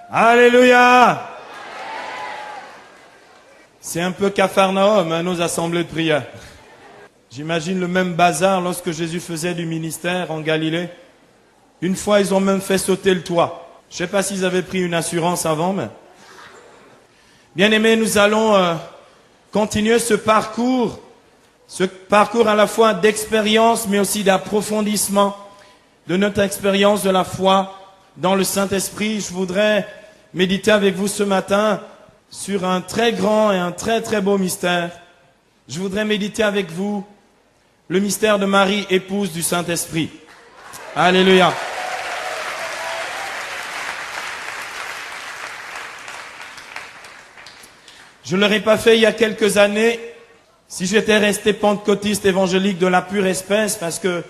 Alléluia! C'est un peu Capharnaüm, hein, nos assemblées de prière. J'imagine le même bazar lorsque Jésus faisait du ministère en Galilée. Une fois, ils ont même fait sauter le toit. Je ne sais pas s'ils avaient pris une assurance avant, mais... Bien-aimés, nous allons continuer ce parcours à la fois d'expérience, mais aussi d'approfondissement de notre expérience de la foi dans le Saint-Esprit. Je voudrais méditer avec vous ce matin sur un très grand et un très très beau mystère. Je voudrais méditer avec vous le mystère de Marie, épouse du Saint-Esprit. Alléluia. Je ne l'aurais pas fait il y a quelques années si j'étais resté pentecôtiste évangélique de la pure espèce, parce que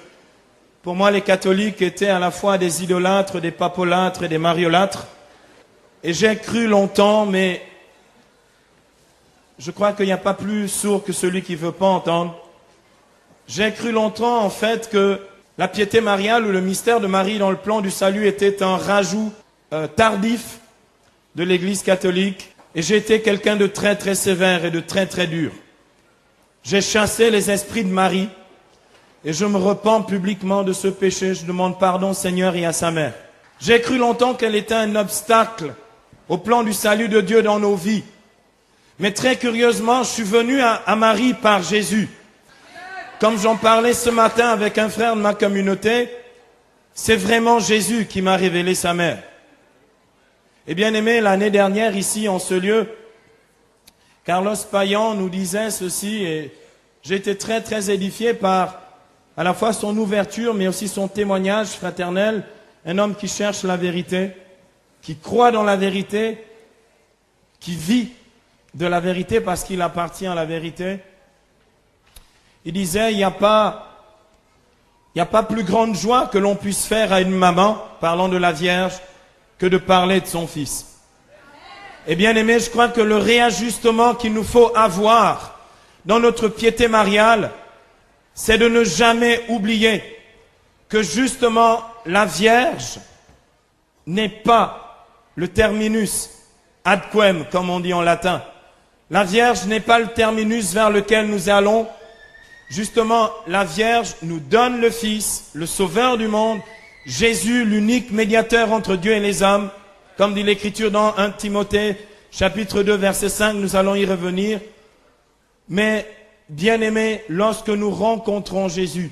pour moi les catholiques étaient à la fois des idolâtres, des papolâtres et des mariolâtres. Et j'ai cru longtemps, mais je crois qu'il n'y a pas plus sourd que celui qui ne veut pas entendre. J'ai cru longtemps en fait que la piété mariale ou le mystère de Marie dans le plan du salut était un rajout tardif de l'Église catholique. Et j'ai été quelqu'un de très très sévère et de très très dur. J'ai chassé les esprits de Marie et je me repens publiquement de ce péché. Je demande pardon au Seigneur et à sa mère. J'ai cru longtemps qu'elle était un obstacle au plan du salut de Dieu dans nos vies. Mais très curieusement, je suis venu à Marie par Jésus. Comme j'en parlais ce matin avec un frère de ma communauté, c'est vraiment Jésus qui m'a révélé sa mère. Et bien aimé, l'année dernière, ici, en ce lieu, Carlos Payan nous disait ceci, et j'ai été très, très édifié par à la fois son ouverture, mais aussi son témoignage fraternel. Un homme qui cherche la vérité, qui croit dans la vérité, qui vit de la vérité parce qu'il appartient à la vérité. Il disait, il n'y a pas plus grande joie que l'on puisse faire à une maman, parlant de la Vierge, que de parler de son fils. Et bien aimé, je crois que le réajustement qu'il nous faut avoir dans notre piété mariale, c'est de ne jamais oublier que justement la Vierge n'est pas le terminus ad quem, comme on dit en latin. La Vierge n'est pas le terminus vers lequel nous allons. Justement, la Vierge nous donne le Fils, le Sauveur du monde, Jésus, l'unique médiateur entre Dieu et les hommes, comme dit l'Écriture dans 1 Timothée, chapitre 2, verset 5, nous allons y revenir. Mais, bien-aimés, lorsque nous rencontrons Jésus,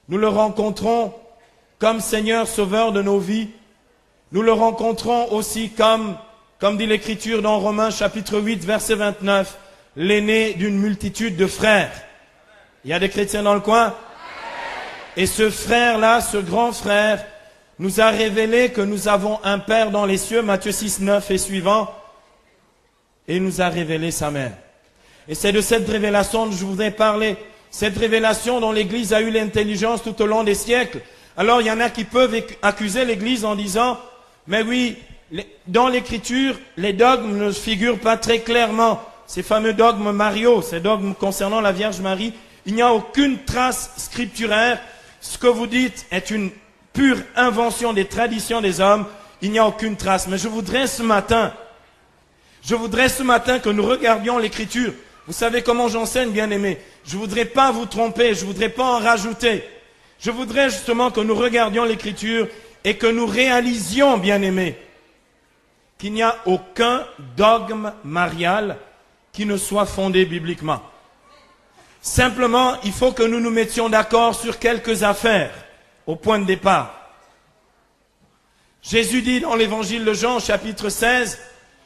nous le rencontrons comme Seigneur Sauveur de nos vies, nous le rencontrons aussi comme dit l'Écriture dans Romains, chapitre 8, verset 29, l'aîné d'une multitude de frères. Il y a des chrétiens dans le coin ? Et ce frère-là, ce grand frère, nous a révélé que nous avons un Père dans les cieux, Matthieu 6, 9 et suivant, et il nous a révélé sa mère. Et c'est de cette révélation que je voudrais parler, cette révélation dont l'Église a eu l'intelligence tout au long des siècles. Alors il y en a qui peuvent accuser l'Église en disant, mais oui, dans l'Écriture, les dogmes ne figurent pas très clairement. Ces fameux dogmes mariaux, ces dogmes concernant la Vierge Marie, il n'y a aucune trace scripturaire. Ce que vous dites est une pure invention des traditions des hommes. Il n'y a aucune trace. Mais je voudrais ce matin que nous regardions l'Écriture. Vous savez comment j'enseigne, bien-aimés. Je voudrais pas vous tromper, je voudrais pas en rajouter. Je voudrais justement que nous regardions l'Écriture et que nous réalisions, bien-aimés, qu'il n'y a aucun dogme marial qui ne soit fondé bibliquement. Simplement, il faut que nous nous mettions d'accord sur quelques affaires au point de départ. Jésus dit dans l'évangile de Jean, chapitre 16,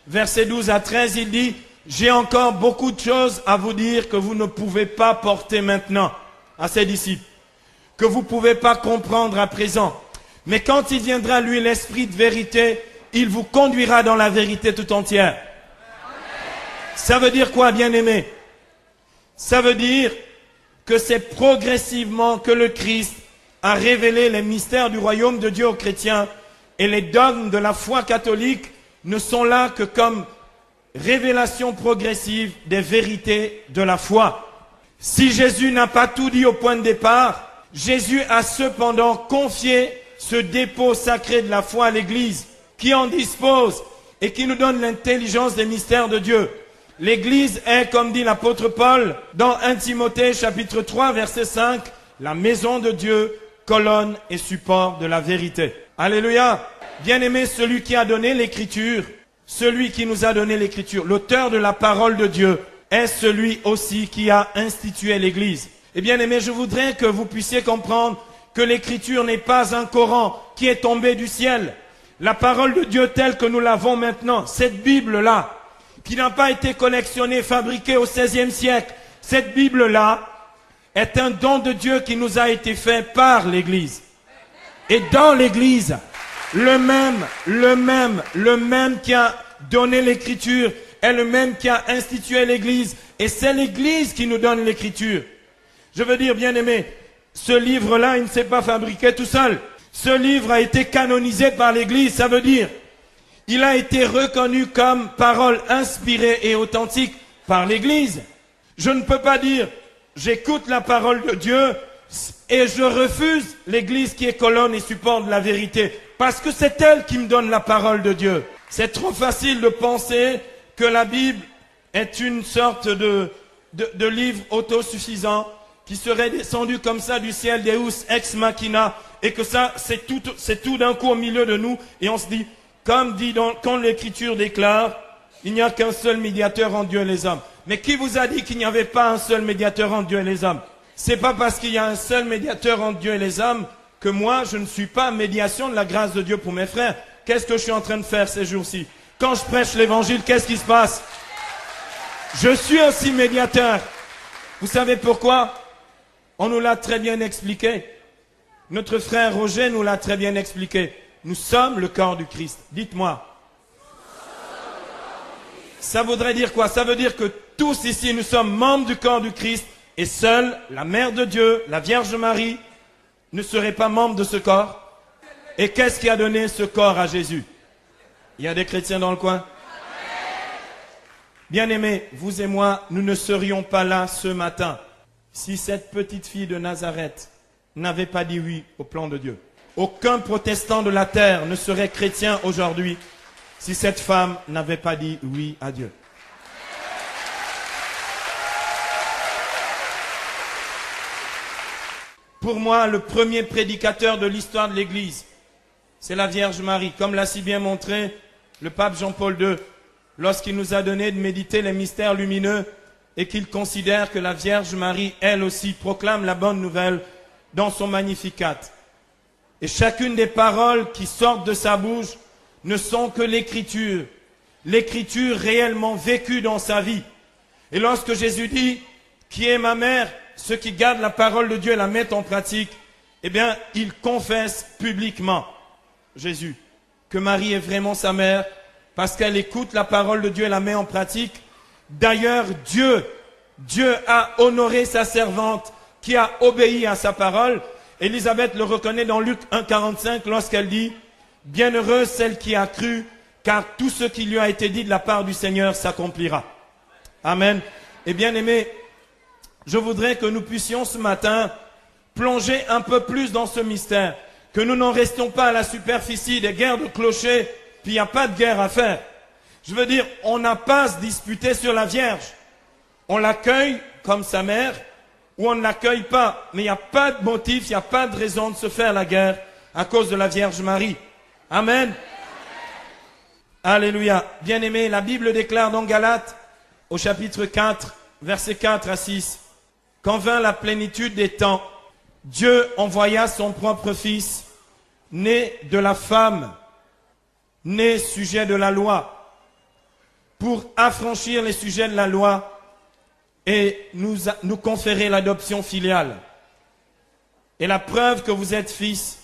versets 12 à 13, il dit « J'ai encore beaucoup de choses à vous dire que vous ne pouvez pas porter maintenant à ses disciples, que vous ne pouvez pas comprendre à présent. Mais quand il viendra, lui, l'Esprit de vérité, il vous conduira dans la vérité tout entière. » Ça veut dire quoi, bien-aimés? Ça veut dire que c'est progressivement que le Christ a révélé les mystères du royaume de Dieu aux chrétiens et les dogmes de la foi catholique ne sont là que comme révélation progressive des vérités de la foi. Si Jésus n'a pas tout dit au point de départ, Jésus a cependant confié ce dépôt sacré de la foi à l'Église. qui en dispose et qui nous donne l'intelligence des mystères de Dieu. L'Église est, comme dit l'apôtre Paul, dans 1 Timothée chapitre 3 verset 5, la maison de Dieu, colonne et support de la vérité. Alléluia. Bien-aimé, celui qui a donné l'Écriture, celui qui nous a donné l'Écriture, l'auteur de la parole de Dieu, est celui aussi qui a institué l'Église. Et bien-aimé, je voudrais que vous puissiez comprendre que l'Écriture n'est pas un Coran qui est tombé du ciel. La parole de Dieu telle que nous l'avons maintenant, cette Bible-là, qui n'a pas été collectionnée, fabriquée au XVIe siècle, cette Bible-là est un don de Dieu qui nous a été fait par l'Église. Et dans l'Église, le même qui a donné l'Écriture est le même qui a institué l'Église. Et c'est l'Église qui nous donne l'Écriture. Je veux dire, bien-aimé, ce livre-là, il ne s'est pas fabriqué tout seul. Ce livre a été canonisé par l'Église. Ça veut dire, il a été reconnu comme parole inspirée et authentique par l'Église. Je ne peux pas dire, j'écoute la parole de Dieu et je refuse l'Église qui est colonne et support de la vérité. Parce que c'est elle qui me donne la parole de Dieu. C'est trop facile de penser que la Bible est une sorte de livre autosuffisant qui serait descendu comme ça du ciel, Deus ex machina, et que ça, c'est tout d'un coup au milieu de nous, et on se dit, comme dit quand l'Écriture déclare, il n'y a qu'un seul médiateur entre Dieu et les hommes. Mais qui vous a dit qu'il n'y avait pas un seul médiateur entre Dieu et les hommes? C'est pas parce qu'il y a un seul médiateur entre Dieu et les hommes que moi, je ne suis pas médiation de la grâce de Dieu pour mes frères. Qu'est-ce que je suis en train de faire ces jours-ci? Quand je prêche l'évangile, qu'est-ce qui se passe? Je suis aussi médiateur. Vous savez pourquoi? On nous l'a très bien expliqué. Notre frère Roger nous l'a très bien expliqué. Nous sommes le corps du Christ. Dites-moi. Ça voudrait dire quoi? Ça veut dire que tous ici, nous sommes membres du corps du Christ et seule la Mère de Dieu, la Vierge Marie, ne serait pas membre de ce corps. Et qu'est-ce qui a donné ce corps à Jésus? Il y a des chrétiens dans le coin? Bien-aimés, vous et moi, nous ne serions pas là ce matin si cette petite fille de Nazareth n'avait pas dit oui au plan de Dieu. Aucun protestant de la terre ne serait chrétien aujourd'hui si cette femme n'avait pas dit oui à Dieu. Pour moi, le premier prédicateur de l'histoire de l'Église, c'est la Vierge Marie, comme l'a si bien montré le pape Jean-Paul II, lorsqu'il nous a donné de méditer les mystères lumineux et qu'il considère que la Vierge Marie, elle aussi, proclame la bonne nouvelle dans son Magnificat. Et chacune des paroles qui sortent de sa bouche ne sont que l'écriture réellement vécue dans sa vie. Et lorsque Jésus dit, qui est ma mère, ceux qui gardent la parole de Dieu et la mettent en pratique, eh bien, il confesse publiquement, Jésus, que Marie est vraiment sa mère, parce qu'elle écoute la parole de Dieu et la met en pratique. D'ailleurs, Dieu a honoré sa servante qui a obéi à sa parole. Élisabeth le reconnaît dans Luc 1,45 lorsqu'elle dit « Bienheureuse celle qui a cru, car tout ce qui lui a été dit de la part du Seigneur s'accomplira. » Amen. Et bien aimé, je voudrais que nous puissions ce matin plonger un peu plus dans ce mystère, que nous n'en restions pas à la superficie des guerres de clochers, puis il n'y a pas de guerre à faire. Je veux dire, on n'a pas à se disputer sur la Vierge. On l'accueille comme sa mère, ou on ne l'accueille pas. Mais il n'y a pas de motif, il n'y a pas de raison de se faire la guerre à cause de la Vierge Marie. Amen. Alléluia. Bien-aimé, la Bible déclare dans Galates, au chapitre 4, versets 4 à 6, « Quand vint la plénitude des temps, Dieu envoya son propre Fils, né de la femme, né sujet de la loi, pour affranchir les sujets de la loi et nous conférer l'adoption filiale. Et la preuve que vous êtes fils,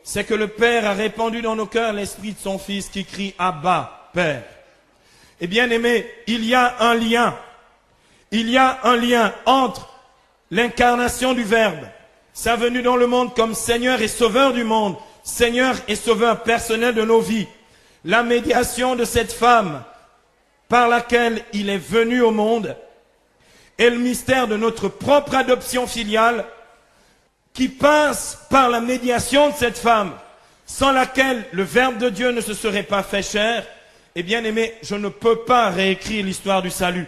c'est que le Père a répandu dans nos cœurs l'esprit de son Fils qui crie « Abba, Père ». Et bien aimé, il y a un lien. Il y a un lien entre l'incarnation du Verbe, sa venue dans le monde comme Seigneur et Sauveur du monde, Seigneur et Sauveur personnel de nos vies, la médiation de cette femme par laquelle il est venu au monde, et le mystère de notre propre adoption filiale qui passe par la médiation de cette femme, sans laquelle le Verbe de Dieu ne se serait pas fait chair, eh bien aimé, je ne peux pas réécrire l'histoire du salut.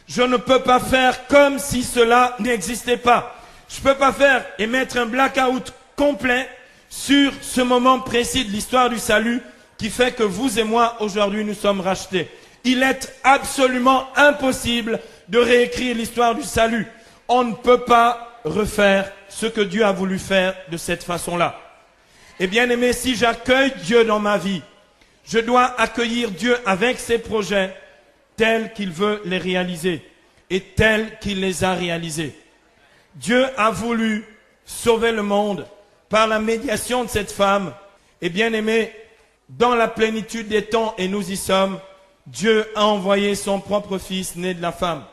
Je ne peux pas faire comme si cela n'existait pas. Je ne peux pas faire et mettre un blackout complet sur ce moment précis de l'histoire du salut qui fait que vous et moi, aujourd'hui, nous sommes rachetés. Il est absolument impossible de réécrire l'histoire du salut. On ne peut pas refaire ce que Dieu a voulu faire de cette façon-là. Et bien aimé, si j'accueille Dieu dans ma vie, je dois accueillir Dieu avec ses projets tels qu'il veut les réaliser et tels qu'il les a réalisés. Dieu a voulu sauver le monde par la médiation de cette femme. Et bien aimé, dans la plénitude des temps, et nous y sommes, Dieu a envoyé son propre fils né de la femme.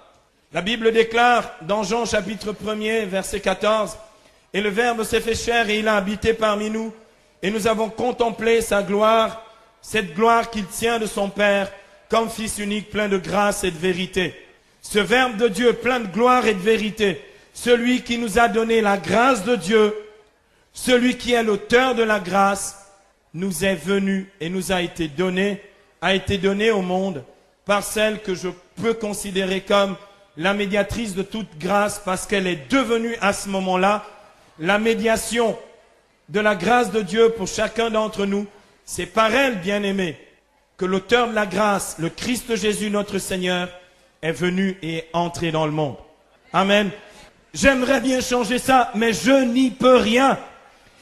La Bible déclare dans Jean chapitre 1er, verset 14, « Et le Verbe s'est fait chair et il a habité parmi nous, et nous avons contemplé sa gloire, cette gloire qu'il tient de son Père, comme Fils unique plein de grâce et de vérité. » Ce Verbe de Dieu plein de gloire et de vérité, celui qui nous a donné la grâce de Dieu, celui qui est l'auteur de la grâce, nous est venu et nous a été donné au monde par celle que je peux considérer comme la médiatrice de toute grâce parce qu'elle est devenue à ce moment-là la médiation de la grâce de Dieu pour chacun d'entre nous. C'est par elle, bien-aimé, que l'auteur de la grâce, le Christ Jésus notre Seigneur, est venu et est entré dans le monde. Amen. J'aimerais bien changer ça, mais je n'y peux rien.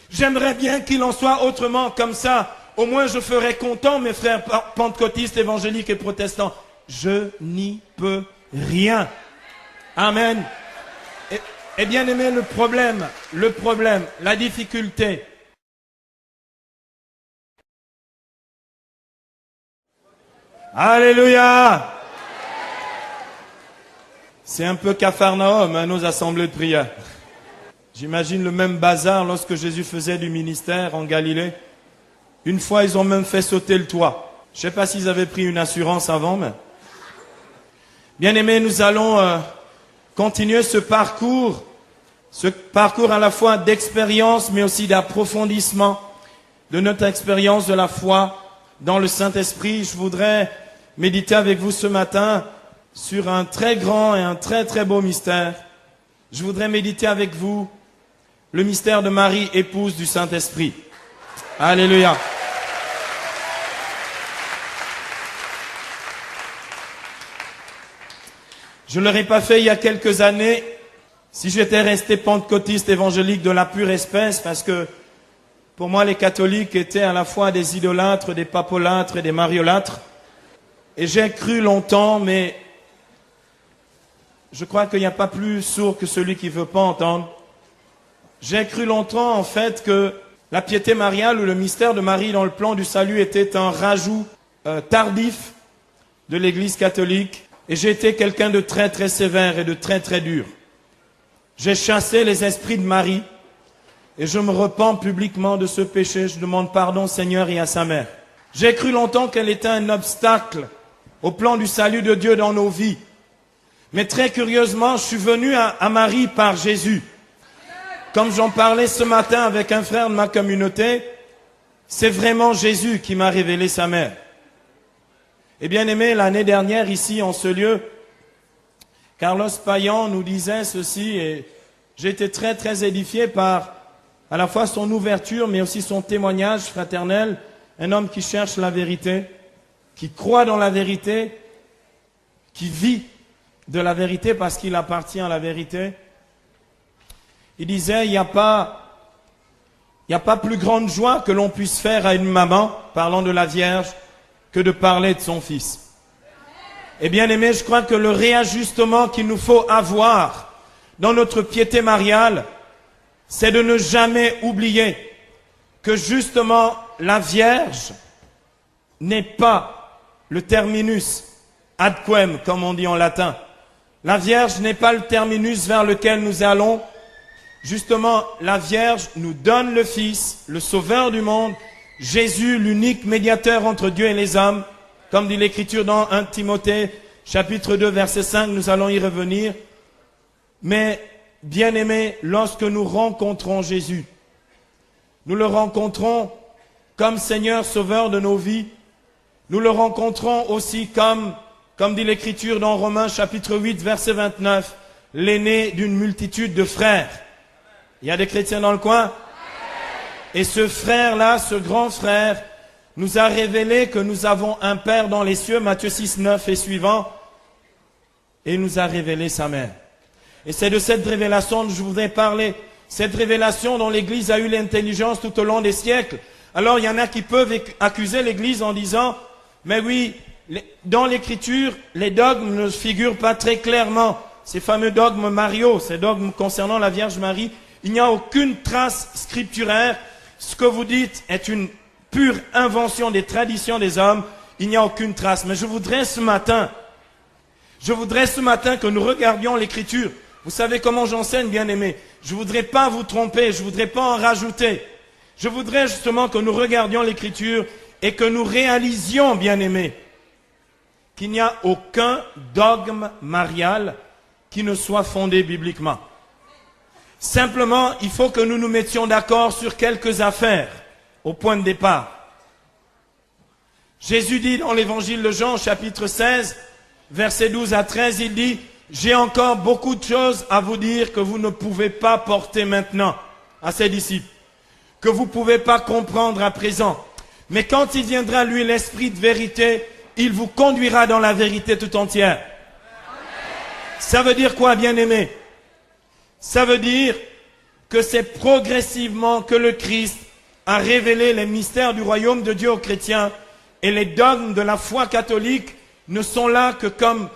J'aimerais bien qu'il en soit autrement, comme ça. Au moins je ferais content mes frères pentecôtistes, évangéliques et protestants. Je n'y peux rien. Amen. Et bien aimé, le problème, la difficulté. Alléluia. C'est un peu Capharnaüm, hein, nos assemblées de prière. J'imagine le même bazar lorsque Jésus faisait du ministère en Galilée. Une fois, ils ont même fait sauter le toit. Je ne sais pas s'ils avaient pris une assurance avant, mais... Bien-aimés, nous allons continuer ce parcours à la fois d'expérience, mais aussi d'approfondissement de notre expérience de la foi dans le Saint-Esprit. Je voudrais méditer avec vous ce matin sur un très grand et un très très beau mystère. Je voudrais méditer avec vous le mystère de Marie, épouse du Saint-Esprit. Alléluia. Je ne l'aurais pas fait il y a quelques années si j'étais resté pentecôtiste évangélique de la pure espèce, parce que pour moi les catholiques étaient à la fois des idolâtres, des papolâtres et des mariolâtres. Et j'ai cru longtemps, mais je crois qu'il n'y a pas plus sourd que celui qui ne veut pas entendre. J'ai cru longtemps en fait que la piété mariale ou le mystère de Marie dans le plan du salut était un rajout tardif de l'Église catholique. Et j'ai été quelqu'un de très très sévère et de très très dur. J'ai chassé les esprits de Marie et je me repens publiquement de ce péché. Je demande pardon au Seigneur et à sa mère. J'ai cru longtemps qu'elle était un obstacle au plan du salut de Dieu dans nos vies. Mais très curieusement, je suis venu à Marie par Jésus. Comme j'en parlais ce matin avec un frère de ma communauté, c'est vraiment Jésus qui m'a révélé sa mère. Et bien aimé, l'année dernière, ici, en ce lieu, Carlos Payan nous disait ceci, et j'ai été très très édifié par à la fois son ouverture, mais aussi son témoignage fraternel. Un homme qui cherche la vérité, qui croit dans la vérité, qui vit de la vérité parce qu'il appartient à la vérité. Il disait, il n'y a pas plus grande joie que l'on puisse faire à une maman, parlant de la Vierge, que de parler de son fils. Et bien aimé, je crois que le réajustement qu'il nous faut avoir dans notre piété mariale, c'est de ne jamais oublier que justement la Vierge n'est pas le terminus ad quem, comme on dit en latin. La Vierge n'est pas le terminus vers lequel nous allons. Justement, la Vierge nous donne le Fils, le Sauveur du monde, Jésus, l'unique médiateur entre Dieu et les hommes. Comme dit l'Écriture dans 1 Timothée, chapitre 2, verset 5, nous allons y revenir. Mais, bien-aimés, lorsque nous rencontrons Jésus, nous le rencontrons comme Seigneur Sauveur de nos vies. Nous le rencontrons aussi comme dit l'Écriture dans Romains chapitre 8, verset 29, l'aîné d'une multitude de frères. Il y a des chrétiens dans le coin? Et ce frère-là, ce grand frère, nous a révélé que nous avons un Père dans les cieux, Matthieu 6, 9 et suivant, et il nous a révélé sa mère. Et c'est de cette révélation que je voudrais parler. Cette révélation dont l'Église a eu l'intelligence tout au long des siècles. Alors il y en a qui peuvent accuser l'Église en disant, mais oui, dans l'Écriture, les dogmes ne figurent pas très clairement. Ces fameux dogmes mariaux, ces dogmes concernant la Vierge Marie, il n'y a aucune trace scripturaire. Ce que vous dites est une pure invention des traditions des hommes. Il n'y a aucune trace. Mais je voudrais ce matin que nous regardions l'Écriture. Vous savez comment j'enseigne, bien-aimés? Je ne voudrais pas vous tromper, je ne voudrais pas en rajouter. Je voudrais justement que nous regardions l'Écriture et que nous réalisions, bien-aimés, qu'il n'y a aucun dogme marial qui ne soit fondé bibliquement. Simplement, il faut que nous nous mettions d'accord sur quelques affaires au point de départ. Jésus dit dans l'évangile de Jean, chapitre 16, versets 12 à 13, il dit, « J'ai encore beaucoup de choses à vous dire que vous ne pouvez pas porter maintenant à ses disciples, que vous ne pouvez pas comprendre à présent. Mais quand il viendra, lui, l'Esprit de vérité, il vous conduira dans la vérité tout entière. » Ça veut dire quoi, bien-aimé? Ça veut dire que c'est progressivement que le Christ a révélé les mystères du royaume de Dieu aux chrétiens et les dogmes de la foi catholique ne sont là que comme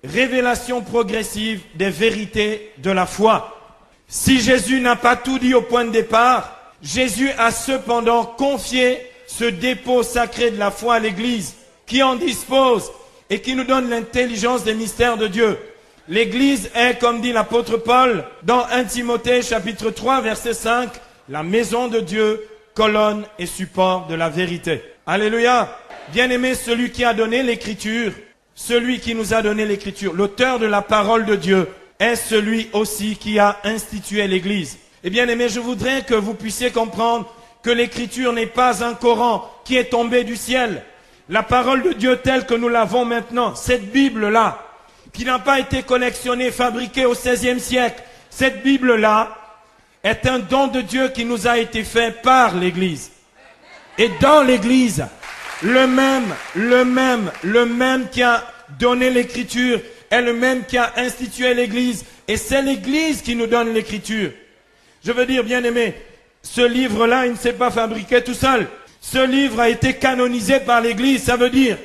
révélation progressive des vérités de la foi. Si Jésus n'a pas tout dit au point de départ, Jésus a cependant confié ce dépôt sacré de la foi à l'Église, qui en dispose et qui nous donne l'intelligence des mystères de Dieu. L'Église est, comme dit l'apôtre Paul, dans 1 Timothée chapitre 3 verset 5, la maison de Dieu, colonne et support de la vérité. Alléluia! Bien-aimé, celui qui a donné l'Écriture, celui qui nous a donné l'Écriture, l'auteur de la parole de Dieu, est celui aussi qui a institué l'Église. Et bien-aimé, je voudrais que vous puissiez comprendre que l'Écriture n'est pas un Coran qui est tombé du ciel. La parole de Dieu telle que nous l'avons maintenant, cette Bible-là, qui n'a pas été collectionnée, fabriquée au XVIe siècle, cette Bible-là est un don de Dieu qui nous a été fait par l'Église. Et dans l'Église, le même qui a donné l'Écriture est le même qui a institué l'Église. Et c'est l'Église qui nous donne l'Écriture. Je veux dire, bien-aimé, ce livre-là, il ne s'est pas fabriqué tout seul. Ce livre a été canonisé par l'Église. Ça veut dire,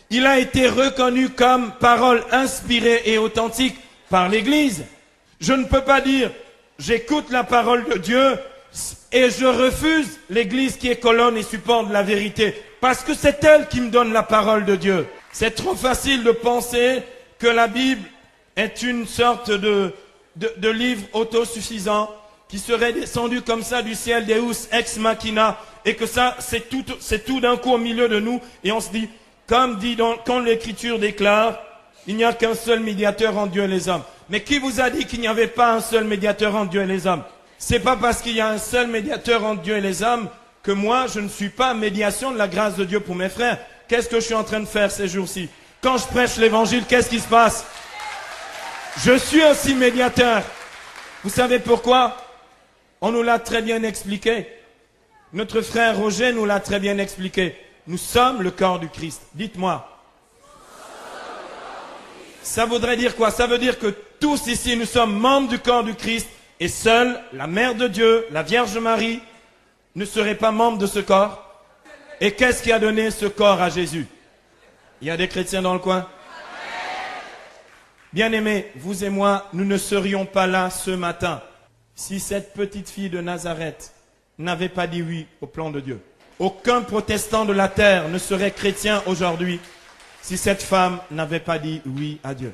il a été reconnu comme parole inspirée et authentique par l'Église. Je ne peux pas dire, j'écoute la parole de Dieu et je refuse l'Église qui est colonne et support de la vérité. Parce que c'est elle qui me donne la parole de Dieu. C'est trop facile de penser que la Bible est une sorte de livre autosuffisant qui serait descendu comme ça du ciel, Deus ex machina, et que ça, c'est tout d'un coup au milieu de nous, et on se dit, comme dit quand l'Écriture déclare, il n'y a qu'un seul médiateur entre Dieu et les hommes. Mais qui vous a dit qu'il n'y avait pas un seul médiateur entre Dieu et les hommes? C'est pas parce qu'il y a un seul médiateur entre Dieu et les hommes que moi, je ne suis pas médiation de la grâce de Dieu pour mes frères. Qu'est-ce que je suis en train de faire ces jours-ci? Quand je prêche l'Évangile, qu'est-ce qui se passe? Je suis aussi médiateur. Vous savez pourquoi? On nous l'a très bien expliqué. Notre frère Roger nous l'a très bien expliqué. Nous sommes le corps du Christ. Dites-moi. Ça voudrait dire quoi? Ça veut dire que tous ici, nous sommes membres du corps du Christ et seule la Mère de Dieu, la Vierge Marie, ne serait pas membre de ce corps. Et qu'est-ce qui a donné ce corps à Jésus? Il y a des chrétiens dans le coin? Bien-aimés, vous et moi, nous ne serions pas là ce matin si cette petite fille de Nazareth n'avait pas dit oui au plan de Dieu. Aucun protestant de la terre ne serait chrétien aujourd'hui si cette femme n'avait pas dit oui à Dieu.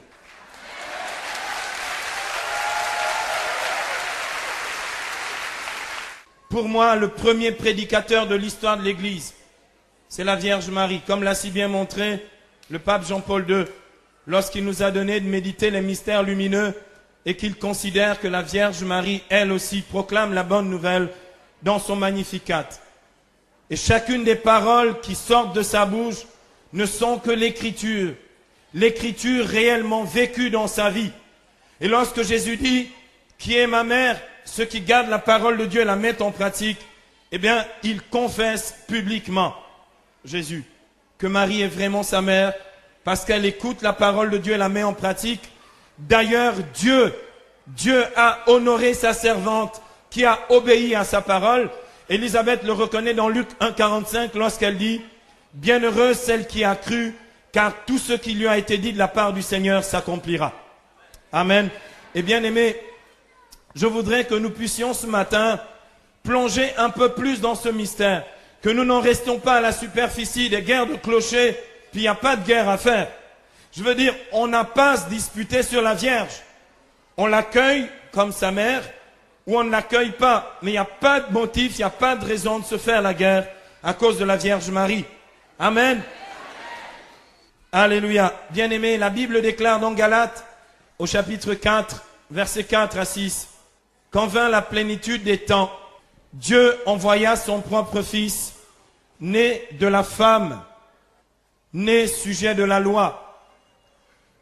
Pour moi, le premier prédicateur de l'histoire de l'Église, c'est la Vierge Marie. Comme l'a si bien montré le pape Jean-Paul II, lorsqu'il nous a donné de méditer les mystères lumineux et qu'il considère que la Vierge Marie, elle aussi, proclame la bonne nouvelle dans son Magnificat. Et chacune des paroles qui sortent de sa bouche ne sont que l'écriture. L'écriture réellement vécue dans sa vie. Et lorsque Jésus dit, qui est ma mère, ceux qui gardent la parole de Dieu et la mettent en pratique, eh bien, il confesse publiquement, Jésus, que Marie est vraiment sa mère, parce qu'elle écoute la parole de Dieu et la met en pratique. D'ailleurs, Dieu a honoré sa servante qui a obéi à sa parole. Élisabeth le reconnaît dans Luc 1,45 lorsqu'elle dit « Bienheureuse celle qui a cru, car tout ce qui lui a été dit de la part du Seigneur s'accomplira. » Amen. Et bien aimé, je voudrais que nous puissions ce matin plonger un peu plus dans ce mystère, que nous n'en restions pas à la superficie des guerres de clochers, puis il n'y a pas de guerre à faire. Je veux dire, on n'a pas à se disputer sur la Vierge. On l'accueille comme sa mère, ou on ne l'accueille pas. Mais il n'y a pas de motif, il n'y a pas de raison de se faire la guerre à cause de la Vierge Marie. Amen. Alléluia. Bien-aimé, la Bible déclare dans Galates, au chapitre 4, versets 4 à 6, « Quand vint la plénitude des temps, Dieu envoya son propre Fils, né de la femme, né sujet de la loi,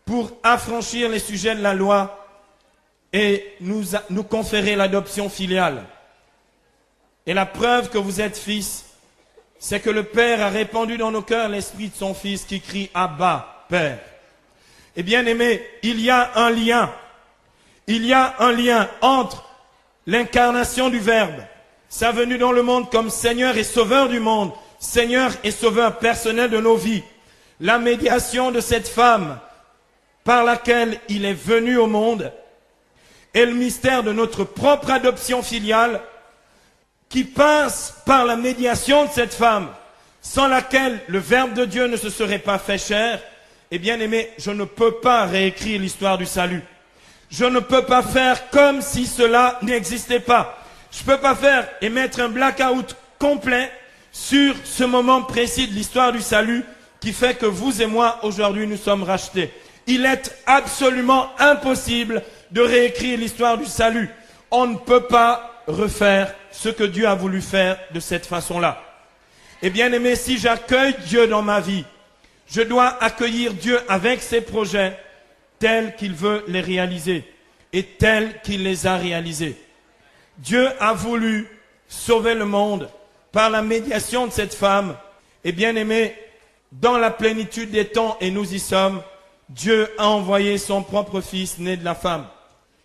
pour affranchir les sujets de la loi et nous conférer l'adoption filiale. Et la preuve que vous êtes fils, c'est que le Père a répandu dans nos cœurs l'esprit de son Fils qui crie « Abba, Père ». Et bien aimé, il y a un lien. Il y a un lien entre l'incarnation du Verbe, sa venue dans le monde comme Seigneur et Sauveur du monde, Seigneur et Sauveur personnel de nos vies, la médiation de cette femme par laquelle il est venu au monde, et le mystère de notre propre adoption filiale qui passe par la médiation de cette femme, sans laquelle le Verbe de Dieu ne se serait pas fait chair. Et bien aimé, je ne peux pas réécrire l'histoire du salut. Je ne peux pas faire comme si cela n'existait pas. Je ne peux pas faire et mettre un blackout complet sur ce moment précis de l'histoire du salut qui fait que vous et moi, aujourd'hui, nous sommes rachetés. Il est absolument impossible de réécrire l'histoire du salut. On ne peut pas refaire ce que Dieu a voulu faire de cette façon-là. Et bien aimé, si j'accueille Dieu dans ma vie, je dois accueillir Dieu avec ses projets tels qu'il veut les réaliser et tels qu'il les a réalisés. Dieu a voulu sauver le monde par la médiation de cette femme. Et bien aimé, dans la plénitude des temps, et nous y sommes, Dieu a envoyé son propre Fils né de la femme.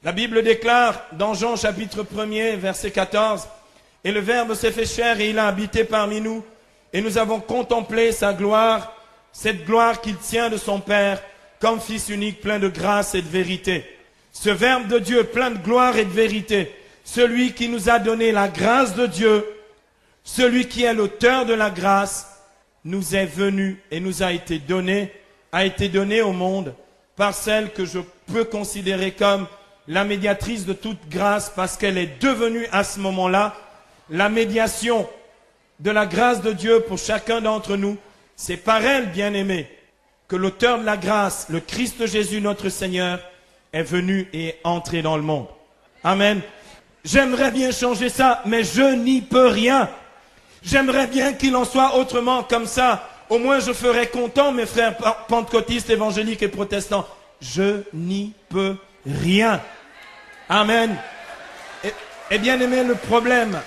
La Bible déclare dans Jean chapitre 1er, verset 14, « Et le Verbe s'est fait chair et il a habité parmi nous, et nous avons contemplé sa gloire, cette gloire qu'il tient de son Père, comme Fils unique plein de grâce et de vérité. » Ce Verbe de Dieu plein de gloire et de vérité, celui qui nous a donné la grâce de Dieu, celui qui est l'auteur de la grâce, nous est venu et nous a été donné au monde par celle que je peux considérer comme la médiatrice de toute grâce parce qu'elle est devenue à ce moment-là la médiation de la grâce de Dieu pour chacun d'entre nous. C'est par elle, bien-aimé, que l'auteur de la grâce, le Christ Jésus notre Seigneur, est venu et est entré dans le monde. Amen. J'aimerais bien changer ça, mais je n'y peux rien. J'aimerais bien qu'il en soit autrement, comme ça. Au moins je ferais content mes frères pentecôtistes, évangéliques et protestants. Je n'y peux rien. Amen. Et bien aimé, le problème,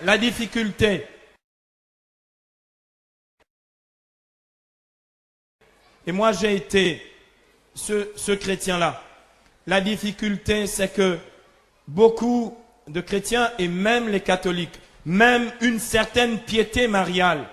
la difficulté. Et moi j'ai été ce chrétien-là. La difficulté, c'est que beaucoup de chrétiens et même les catholiques, même une certaine piété mariale,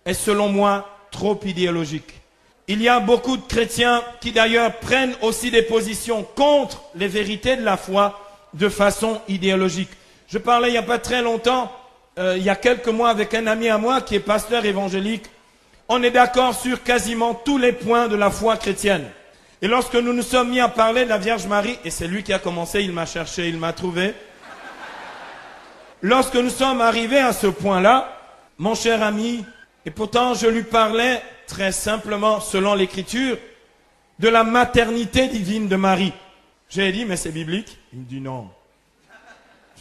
est selon moi trop idéologique. Il y a beaucoup de chrétiens qui d'ailleurs prennent aussi des positions contre les vérités de la foi de façon idéologique. Je parlais il n'y a pas très longtemps, il y a quelques mois avec un ami à moi qui est pasteur évangélique. On est d'accord sur quasiment tous les points de la foi chrétienne. Et lorsque nous nous sommes mis à parler de la Vierge Marie, et c'est lui qui a commencé, il m'a cherché, il m'a trouvé. Lorsque nous sommes arrivés à ce point-là, mon cher ami, et pourtant je lui parlais très simplement, selon l'Écriture, de la maternité divine de Marie. J'ai dit, mais c'est biblique? Il me dit non.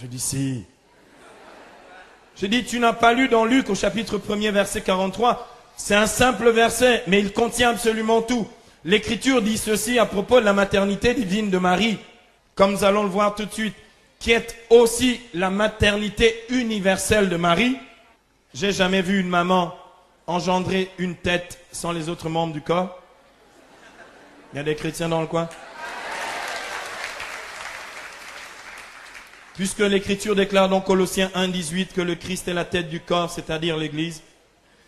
Je dis si. Je dis, tu n'as pas lu dans Luc au chapitre 1er, verset 43. C'est un simple verset, mais il contient absolument tout. L'Écriture dit ceci à propos de la maternité divine de Marie, comme nous allons le voir tout de suite, qui est aussi la maternité universelle de Marie. J'ai jamais vu une maman engendrer une tête sans les autres membres du corps. Il y a des chrétiens dans le coin. Puisque l'Écriture déclare dans Colossiens 1,18 que le Christ est la tête du corps, c'est-à-dire l'Église.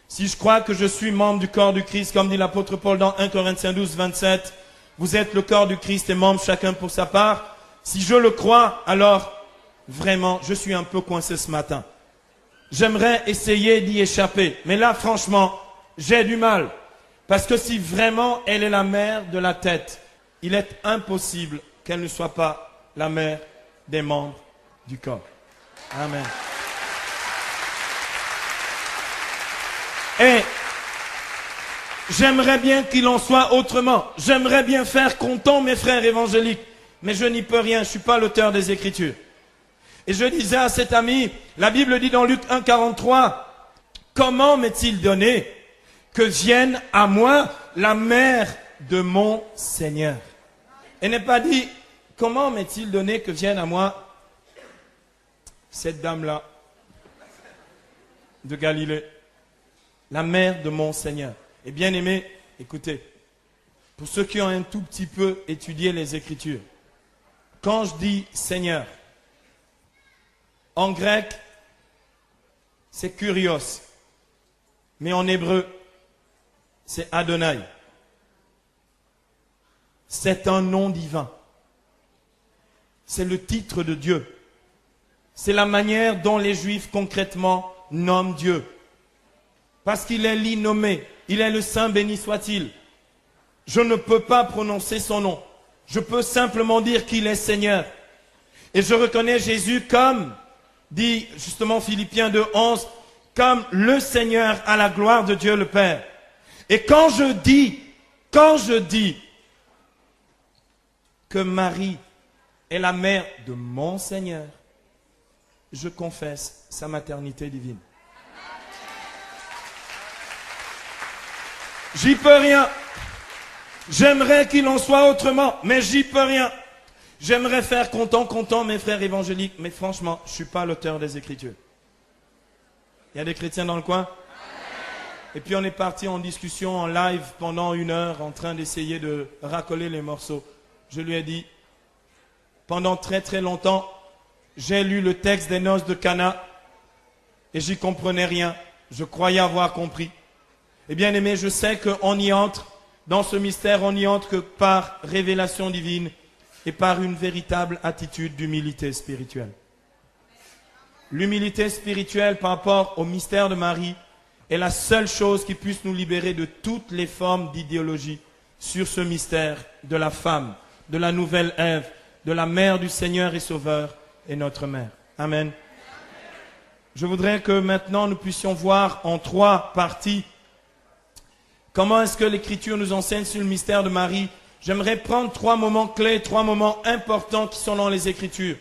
Si je crois que je suis membre du corps du Christ, comme dit l'apôtre Paul dans 1 Corinthiens 12, 27, vous êtes le corps du Christ et membres chacun pour sa part. Si je le crois, alors vraiment, je suis un peu coincé ce matin. J'aimerais essayer d'y échapper. Mais là, franchement, j'ai du mal. Parce que si vraiment elle est la mère de la tête, il est impossible qu'elle ne soit pas la mère des membres du corps. Amen. Et j'aimerais bien qu'il en soit autrement. J'aimerais bien faire content mes frères évangéliques. Mais je n'y peux rien, je ne suis pas l'auteur des Écritures. Et je disais à cet ami, la Bible dit dans Luc 1,43, comment m'est-il donné que vienne à moi la mère de mon Seigneur? Et n'est pas dit, comment m'est-il donné que vienne à moi cette dame-là de Galilée, la mère de mon Seigneur? Et bien aimé, écoutez, pour ceux qui ont un tout petit peu étudié les Écritures, quand je dis Seigneur, en grec, c'est Kurios, mais en hébreu, c'est Adonai. C'est un nom divin. C'est le titre de Dieu. C'est la manière dont les Juifs concrètement nomment Dieu. Parce qu'il est l'innommé, il est le Saint béni soit-il. Je ne peux pas prononcer son nom. Je peux simplement dire qu'il est Seigneur. Et je reconnais Jésus comme, dit justement Philippiens 2,11, comme le Seigneur à la gloire de Dieu le Père. Et quand je dis que Marie est la mère de mon Seigneur, je confesse sa maternité divine. J'y peux rien. J'aimerais qu'il en soit autrement, mais j'y peux rien. J'aimerais faire content mes frères évangéliques, mais franchement, je ne suis pas l'auteur des Écritures. Il y a des chrétiens dans le coin? Et puis on est parti en discussion, en live, pendant 1 heure, en train d'essayer de racoler les morceaux. Je lui ai dit, pendant très très longtemps, j'ai lu le texte des noces de Cana, et j'y comprenais rien. Je croyais avoir compris. Et bien aimé, je sais qu'on y entre, dans ce mystère, on y entre que par révélation divine et par une véritable attitude d'humilité spirituelle. L'humilité spirituelle par rapport au mystère de Marie est la seule chose qui puisse nous libérer de toutes les formes d'idéologie sur ce mystère de la femme, de la nouvelle Ève, de la mère du Seigneur et Sauveur et notre mère. Amen. Je voudrais que maintenant nous puissions voir en 3 parties comment est-ce que l'Écriture nous enseigne sur le mystère de Marie. J'aimerais prendre 3 moments clés, 3 moments importants qui sont dans les Écritures.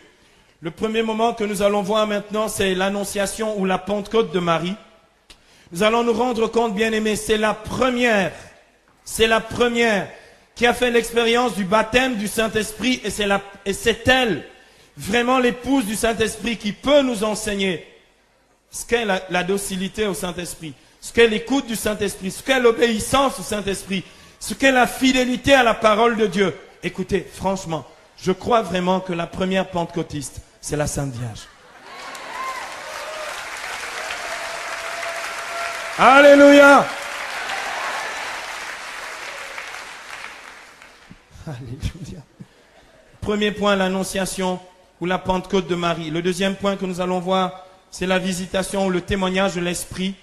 Le premier moment que nous allons voir maintenant, c'est l'Annonciation ou la Pentecôte de Marie. Nous allons nous rendre compte, bien-aimés, c'est la première qui a fait l'expérience du baptême du Saint-Esprit et c'est elle, vraiment l'épouse du Saint-Esprit, qui peut nous enseigner ce qu'est la docilité au Saint-Esprit, ce qu'est l'écoute du Saint-Esprit, ce qu'est l'obéissance au Saint-Esprit, ce qu'est la fidélité à la parole de Dieu. Écoutez, franchement, je crois vraiment que la première pentecôtiste, c'est la Sainte Vierge. Alléluia! Alléluia. Premier point, l'annonciation ou la Pentecôte de Marie. Le deuxième point que nous allons voir, c'est la visitation ou le témoignage de l'Esprit.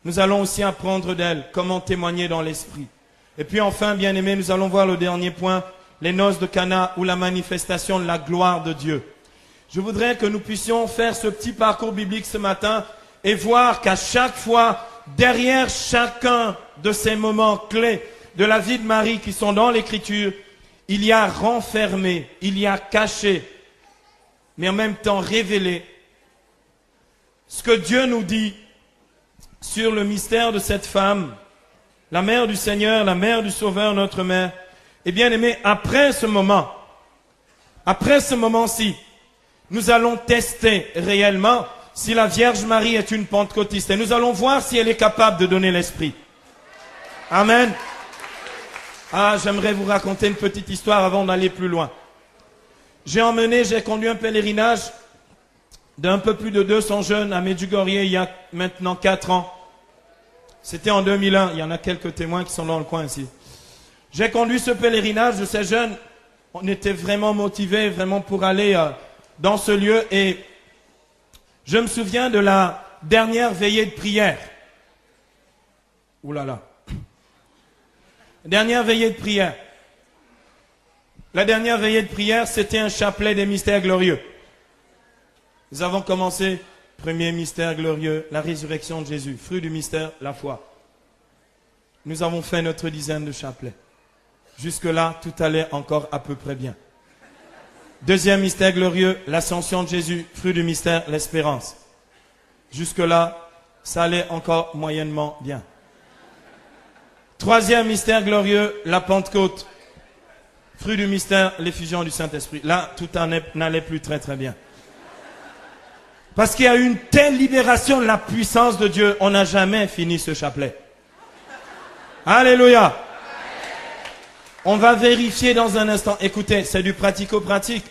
Nous allons aussi apprendre d'elle, comment témoigner dans l'Esprit. Et puis enfin, bien-aimés, nous allons voir le dernier point, les noces de Cana ou la manifestation de la gloire de Dieu. Je voudrais que nous puissions faire ce petit parcours biblique ce matin et voir qu'à chaque fois, derrière chacun de ces moments clés de la vie de Marie qui sont dans l'Écriture, il y a renfermé, il y a caché, mais en même temps révélé ce que Dieu nous dit sur le mystère de cette femme, la mère du Seigneur, la mère du Sauveur, notre mère. Et bien aimé, après ce moment-ci, nous allons tester réellement si la Vierge Marie est une pentecôtiste. Et nous allons voir si elle est capable de donner l'Esprit. Amen. Ah, j'aimerais vous raconter une petite histoire avant d'aller plus loin. J'ai conduit un pèlerinage d'un peu plus de 200 jeunes à Medjugorje il y a maintenant 4 ans. C'était en 2001. Il y en a quelques témoins qui sont dans le coin ici. J'ai conduit ce pèlerinage de ces jeunes. On était vraiment motivés, vraiment pour aller dans ce lieu. Et je me souviens de la dernière veillée de prière. Ouh là là. Dernière veillée de prière. La dernière veillée de prière, c'était un chapelet des mystères glorieux. Nous avons commencé, premier mystère glorieux, la résurrection de Jésus. Fruit du mystère, la foi. Nous avons fait notre dizaine de chapelets. Jusque-là, tout allait encore à peu près bien. Deuxième mystère glorieux, l'ascension de Jésus. Fruit du mystère, l'espérance. Jusque-là, ça allait encore moyennement bien. Troisième mystère glorieux, la Pentecôte. Fruit du mystère, l'effusion du Saint-Esprit. Là, tout n'allait plus très très bien. Parce qu'il y a eu une telle libération de la puissance de Dieu, on n'a jamais fini ce chapelet. Alléluia. On va vérifier dans un instant. Écoutez, c'est du pratico-pratique.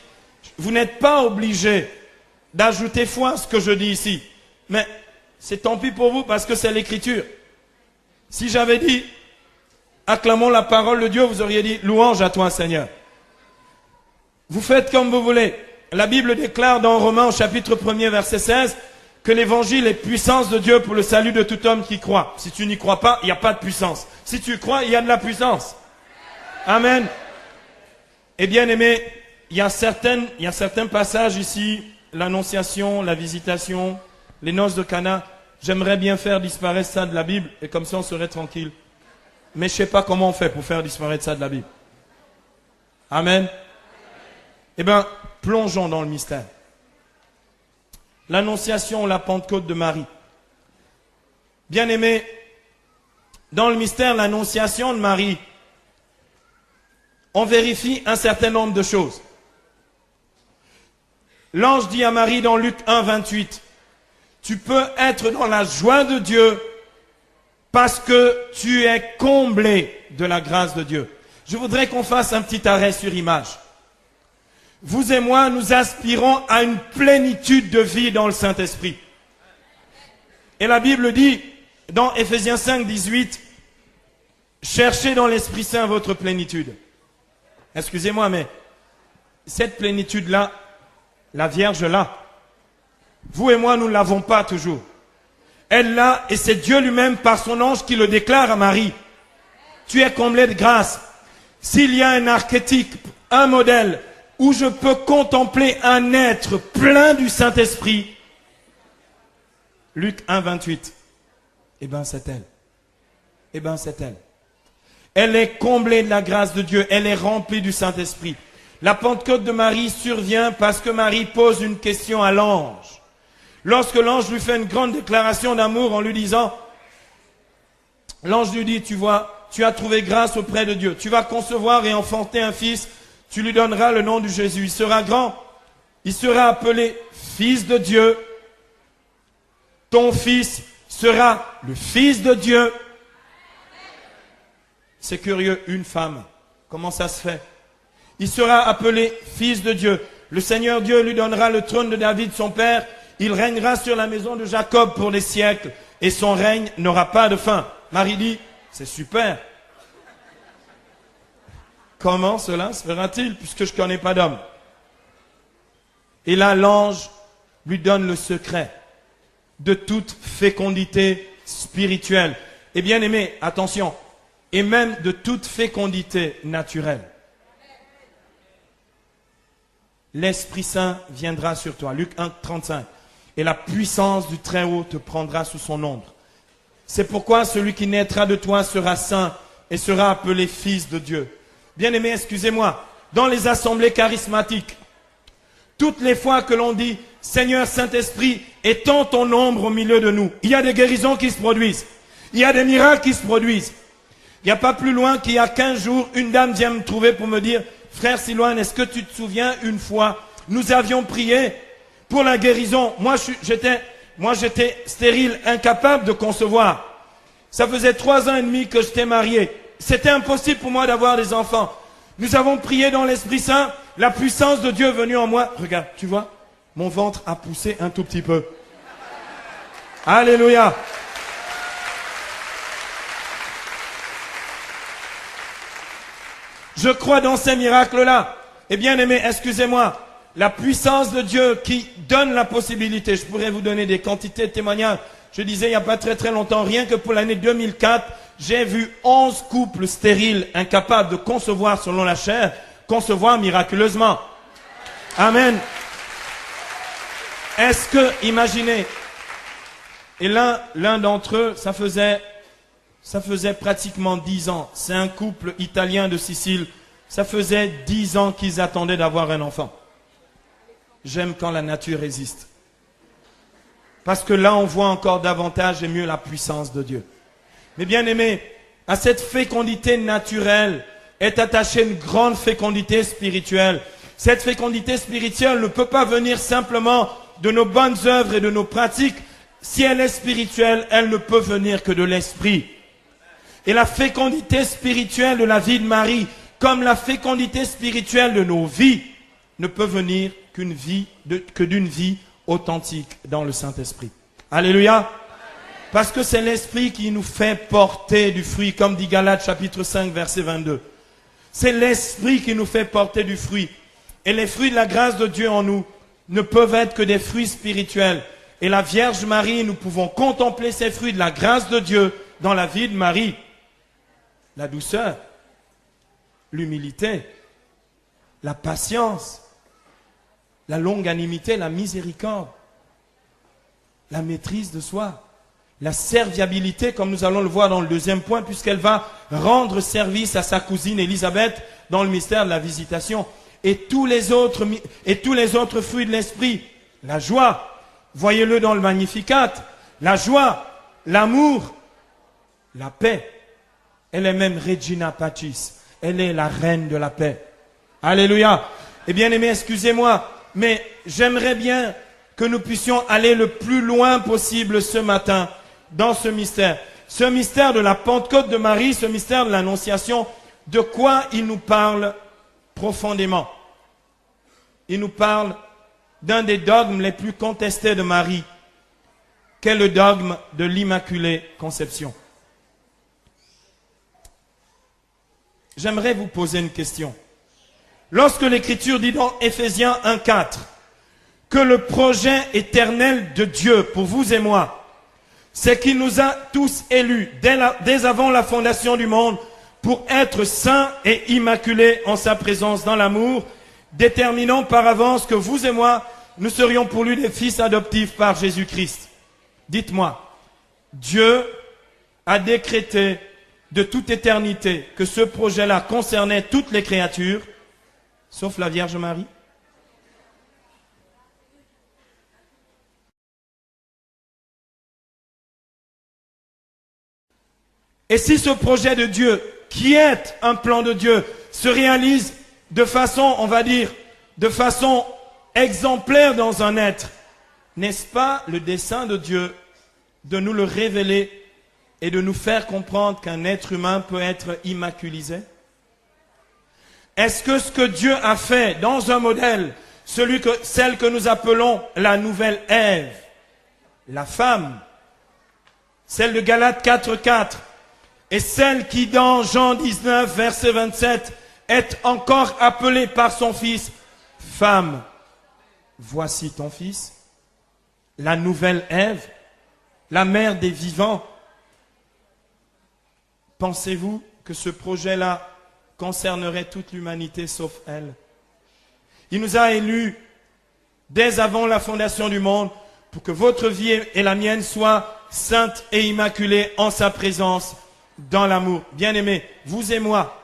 Vous n'êtes pas obligé d'ajouter foi à ce que je dis ici. Mais c'est tant pis pour vous parce que c'est l'écriture. Si j'avais dit, acclamons la parole de Dieu, vous auriez dit, louange à toi Seigneur. Vous faites comme vous voulez. La Bible déclare dans Romains au chapitre 1er verset 16 que l'évangile est puissance de Dieu pour le salut de tout homme qui croit. Si tu n'y crois pas, il n'y a pas de puissance. Si tu crois, il y a de la puissance. Amen. Et bien aimé, il y a certains passages ici, l'annonciation, la visitation, les noces de Cana. J'aimerais bien faire disparaître ça de la Bible et comme ça on serait tranquille. Mais je ne sais pas comment on fait pour faire disparaître ça de la Bible. Amen. Eh bien, plongeons dans le mystère. L'annonciation, la Pentecôte de Marie. Bien aimé, dans le mystère, l'annonciation de Marie, on vérifie un certain nombre de choses. L'ange dit à Marie dans Luc 1, 28, tu peux être dans la joie de Dieu parce que tu es comblé de la grâce de Dieu. Je voudrais qu'on fasse un petit arrêt sur image. Vous et moi, nous aspirons à une plénitude de vie dans le Saint-Esprit. Et la Bible dit, dans Éphésiens 5, 18, cherchez dans l'Esprit Saint votre plénitude. Excusez-moi, mais cette plénitude-là, la Vierge l'a. Vous et moi, nous ne l'avons pas toujours. Elle l'a, et c'est Dieu lui-même par son ange qui le déclare à Marie. Tu es comblé de grâce. S'il y a un archétype, un modèle, où je peux contempler un être plein du Saint-Esprit, Luc 1, 28, eh bien c'est elle. Eh bien c'est elle. Elle est comblée de la grâce de Dieu, elle est remplie du Saint-Esprit. La Pentecôte de Marie survient parce que Marie pose une question à l'ange. Lorsque l'ange lui fait une grande déclaration d'amour en lui disant, l'ange lui dit, tu vois, tu as trouvé grâce auprès de Dieu, tu vas concevoir et enfanter un fils, tu lui donneras le nom de Jésus. Il sera grand. Il sera appelé Fils de Dieu. Ton fils sera le Fils de Dieu. C'est curieux, une femme. Comment ça se fait? Il sera appelé Fils de Dieu. Le Seigneur Dieu lui donnera le trône de David, son père. Il régnera sur la maison de Jacob pour des siècles. Et son règne n'aura pas de fin. Marie dit, c'est super. Comment cela se fera-t-il puisque je ne connais pas d'homme? Et là, l'ange lui donne le secret de toute fécondité spirituelle. Et bien aimé, attention, et même de toute fécondité naturelle. L'Esprit Saint viendra sur toi. Luc 1, 35. Et la puissance du Très-Haut te prendra sous son ombre. C'est pourquoi celui qui naîtra de toi sera saint et sera appelé Fils de Dieu. Bien-aimé, excusez-moi, dans les assemblées charismatiques, toutes les fois que l'on dit Seigneur Saint-Esprit, étends ton ombre au milieu de nous. Il y a des guérisons qui se produisent. Il y a des miracles qui se produisent. Il n'y a pas plus loin qu'il y a 15 jours, une dame vient me trouver pour me dire, frère Silouane, est-ce que tu te souviens une fois, nous avions prié pour la guérison. Moi, j'étais stérile, incapable de concevoir. Ça faisait 3 ans et demi que j'étais marié. C'était impossible pour moi d'avoir des enfants. Nous avons prié dans l'Esprit Saint, la puissance de Dieu est venue en moi. Regarde, tu vois, mon ventre a poussé un tout petit peu. Alléluia. Je crois dans ces miracles-là. Et bien aimé, excusez-moi, la puissance de Dieu qui donne la possibilité, je pourrais vous donner des quantités de témoignages. Je disais il n'y a pas très longtemps, rien que pour l'année 2004, j'ai vu 11 couples stériles, incapables de concevoir selon la chair, concevoir miraculeusement. Amen. Est-ce que, imaginez, et l'un d'entre eux, ça faisait pratiquement 10 ans. C'est un couple italien de Sicile. Ça faisait 10 ans qu'ils attendaient d'avoir un enfant. J'aime quand la nature résiste. Parce que là, on voit encore davantage et mieux la puissance de Dieu. Mais bien aimé, à cette fécondité naturelle est attachée une grande fécondité spirituelle. Cette fécondité spirituelle ne peut pas venir simplement de nos bonnes œuvres et de nos pratiques. Si elle est spirituelle, elle ne peut venir que de l'esprit. Et la fécondité spirituelle de la vie de Marie, comme la fécondité spirituelle de nos vies, ne peut venir que d'une vie authentique dans le Saint-Esprit. Alléluia. Parce que c'est l'Esprit qui nous fait porter du fruit, comme dit Galates chapitre 5, verset 22. C'est l'Esprit qui nous fait porter du fruit. Et les fruits de la grâce de Dieu en nous ne peuvent être que des fruits spirituels. Et la Vierge Marie, nous pouvons contempler ces fruits de la grâce de Dieu dans la vie de Marie. La douceur, l'humilité, la patience, la longanimité, la miséricorde, la maîtrise de soi, la serviabilité, comme nous allons le voir dans le deuxième point, puisqu'elle va rendre service à sa cousine Élisabeth dans le mystère de la visitation. Et tous les autres fruits de l'esprit, la joie, voyez-le dans le Magnificat, la joie, l'amour, la paix. Elle est même Regina Pacis. Elle est la reine de la paix. Alléluia. Eh bien aimé, excusez-moi, mais j'aimerais bien que nous puissions aller le plus loin possible ce matin dans ce mystère. Ce mystère de la Pentecôte de Marie, ce mystère de l'Annonciation, de quoi il nous parle profondément? Il nous parle d'un des dogmes les plus contestés de Marie, qu'est le dogme de l'Immaculée Conception. J'aimerais vous poser une question. Lorsque l'Écriture dit dans Éphésiens 1,4 que le projet éternel de Dieu pour vous et moi, c'est qu'il nous a tous élus dès avant la fondation du monde pour être saints et immaculés en sa présence dans l'amour, déterminant par avance que vous et moi, nous serions pour lui des fils adoptifs par Jésus-Christ. Dites-moi, Dieu a décrété de toute éternité que ce projet-là concernait toutes les créatures, sauf la Vierge Marie? Et si ce projet de Dieu, qui est un plan de Dieu, se réalise de façon, on va dire, de façon exemplaire dans un être, n'est-ce pas le dessein de Dieu de nous le révéler et de nous faire comprendre qu'un être humain peut être immaculisé? Est-ce que ce que Dieu a fait dans un modèle, celle que nous appelons la nouvelle Ève, la femme, celle de Galates 4,4, et celle qui dans Jean 19, verset 27, est encore appelée par son fils, femme, voici ton fils, la nouvelle Ève, la mère des vivants. Pensez-vous que ce projet-là concernerait toute l'humanité sauf elle? Il nous a élus dès avant la fondation du monde pour que votre vie et la mienne soient saintes et immaculées en sa présence dans l'amour. Bien-aimés, vous et moi,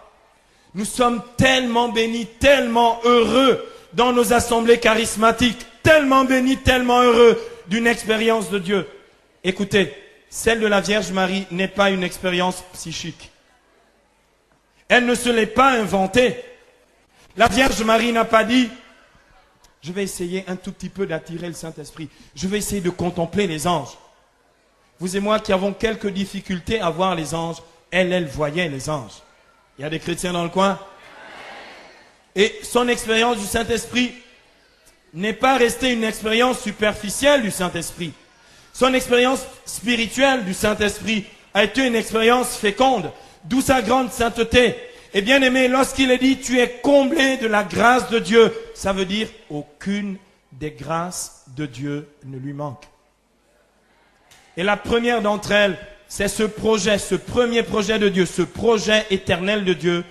nous sommes tellement bénis, tellement heureux dans nos assemblées charismatiques. tellement béni, tellement heureux d'une expérience de Dieu. Écoutez, celle de la Vierge Marie n'est pas une expérience psychique. Elle ne se l'est pas inventée. La Vierge Marie n'a pas dit, je vais essayer un tout petit peu d'attirer le Saint-Esprit. Je vais essayer de contempler les anges. Vous et moi qui avons quelques difficultés à voir les anges, elle voyait les anges. Il y a des chrétiens dans le coin? Et son expérience du Saint-Esprit n'est pas restée une expérience superficielle du Saint-Esprit. Son expérience spirituelle du Saint-Esprit a été une expérience féconde, d'où sa grande sainteté. Et bien aimé, lorsqu'il est dit, tu es comblé de la grâce de Dieu, ça veut dire aucune des grâces de Dieu ne lui manque. Et la première d'entre elles, c'est ce projet, ce premier projet de Dieu, ce projet éternel de Dieu,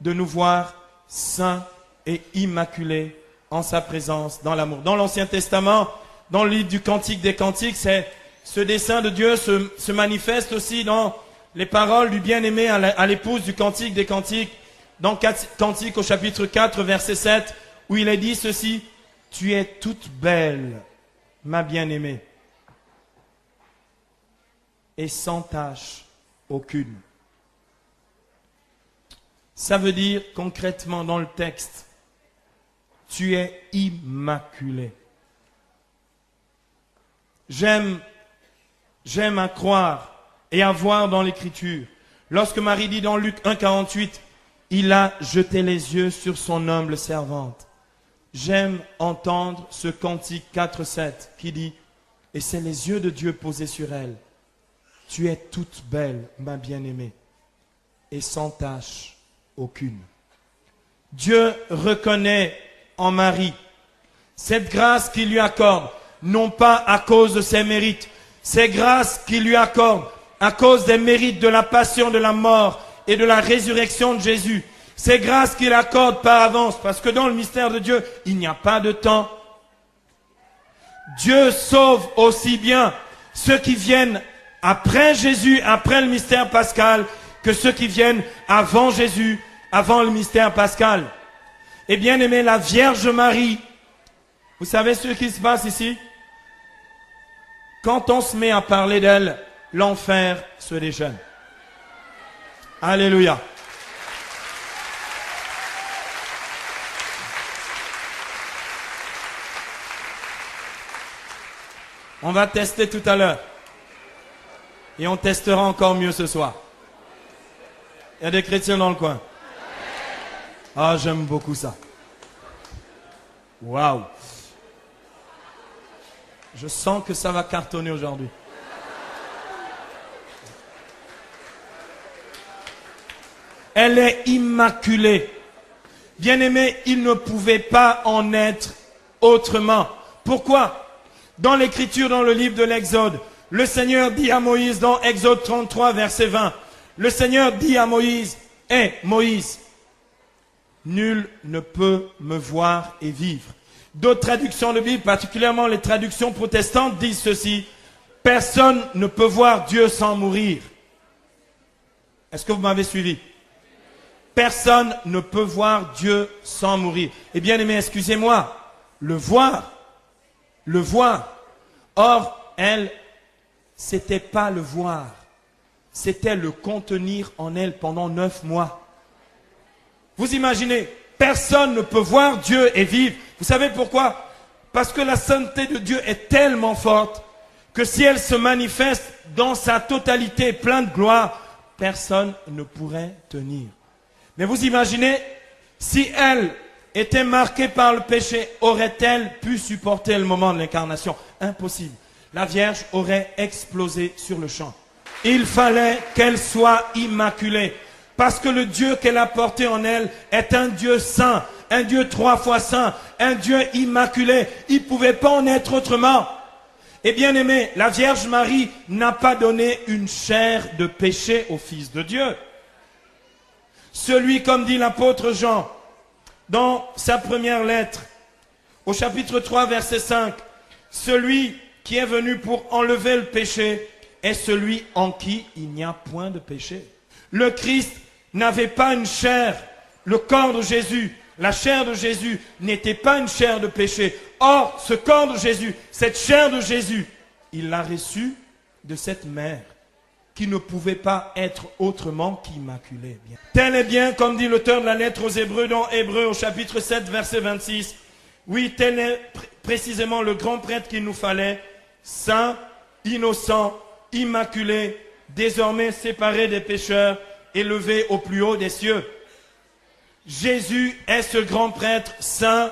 de nous voir saints et immaculés en sa présence, dans l'amour. Dans l'Ancien Testament, dans le livre du Cantique des Cantiques, ce dessein de Dieu se manifeste aussi dans les paroles du bien-aimé à l'épouse du Cantique des Cantiques, dans Cantique au chapitre 4, verset 7, où il est dit ceci, « Tu es toute belle, ma bien-aimée, et sans tache aucune. » Ça veut dire concrètement dans le texte, tu es immaculé. J'aime à croire et à voir dans l'Écriture. Lorsque Marie dit dans Luc 1, 48, il a jeté les yeux sur son humble servante. J'aime entendre ce cantique 4, 7 qui dit, et c'est les yeux de Dieu posés sur elle. Tu es toute belle, ma bien-aimée, et sans tache aucune. Dieu reconnaît en Marie cette grâce qu'il lui accorde, non pas à cause de ses mérites, ces grâces qu'il lui accorde à cause des mérites de la passion, de la mort et de la résurrection de Jésus. Ces grâces qu'il accorde par avance, parce que dans le mystère de Dieu, il n'y a pas de temps. Dieu sauve aussi bien ceux qui viennent après Jésus, après le mystère pascal, que ceux qui viennent avant Jésus, avant le mystère pascal. Et bien aimé, la Vierge Marie, vous savez ce qui se passe ici? Quand on se met à parler d'elle, l'enfer se déchaîne. Alléluia. On va tester tout à l'heure. Et on testera encore mieux ce soir. Il y a des chrétiens dans le coin. Ah, j'aime beaucoup ça. Waouh. Je sens que ça va cartonner aujourd'hui. Elle est immaculée. Bien-aimé, il ne pouvait pas en être autrement. Pourquoi? Dans l'Écriture, dans le livre de l'Exode, le Seigneur dit à Moïse, dans Exode 33, verset 20, le Seigneur dit à Moïse, « Hé, Moïse, nul ne peut me voir et vivre. » D'autres traductions de Bible, particulièrement les traductions protestantes, disent ceci, « Personne ne peut voir Dieu sans mourir. » Est-ce que vous m'avez suivi? Personne ne peut voir Dieu sans mourir. Eh bien aimé, excusez-moi, le voir. Or, elle, c'était pas le voir, c'était le contenir en elle pendant 9 mois. Vous imaginez, personne ne peut voir Dieu et vivre. Vous savez pourquoi? Parce que la sainteté de Dieu est tellement forte que si elle se manifeste dans sa totalité, pleine de gloire, personne ne pourrait tenir. Mais vous imaginez, si elle était marquée par le péché, aurait-elle pu supporter le moment de l'incarnation? Impossible. La Vierge aurait explosé sur le champ. Il fallait qu'elle soit immaculée. Parce que le Dieu qu'elle a porté en elle est un Dieu saint, un Dieu 3 fois saint, un Dieu immaculé. Il ne pouvait pas en être autrement. Et bien aimé, la Vierge Marie n'a pas donné une chair de péché au Fils de Dieu. Celui, comme dit l'apôtre Jean, dans sa première lettre, au chapitre 3, verset 5, celui qui est venu pour enlever le péché est celui en qui il n'y a point de péché. Le Christ n'avait pas une chair, le corps de Jésus La chair de Jésus n'était pas une chair de péché. Or, ce corps de Jésus, cette chair de Jésus, il l'a reçue de cette mère qui ne pouvait pas être autrement qu'immaculée. Tel est bien, comme dit l'auteur de la lettre aux Hébreux, dans Hébreux au chapitre 7, verset 26. Oui, tel est précisément le grand prêtre qu'il nous fallait, saint, innocent, immaculé, désormais séparé des pécheurs, élevé au plus haut des cieux. Jésus est ce grand prêtre saint,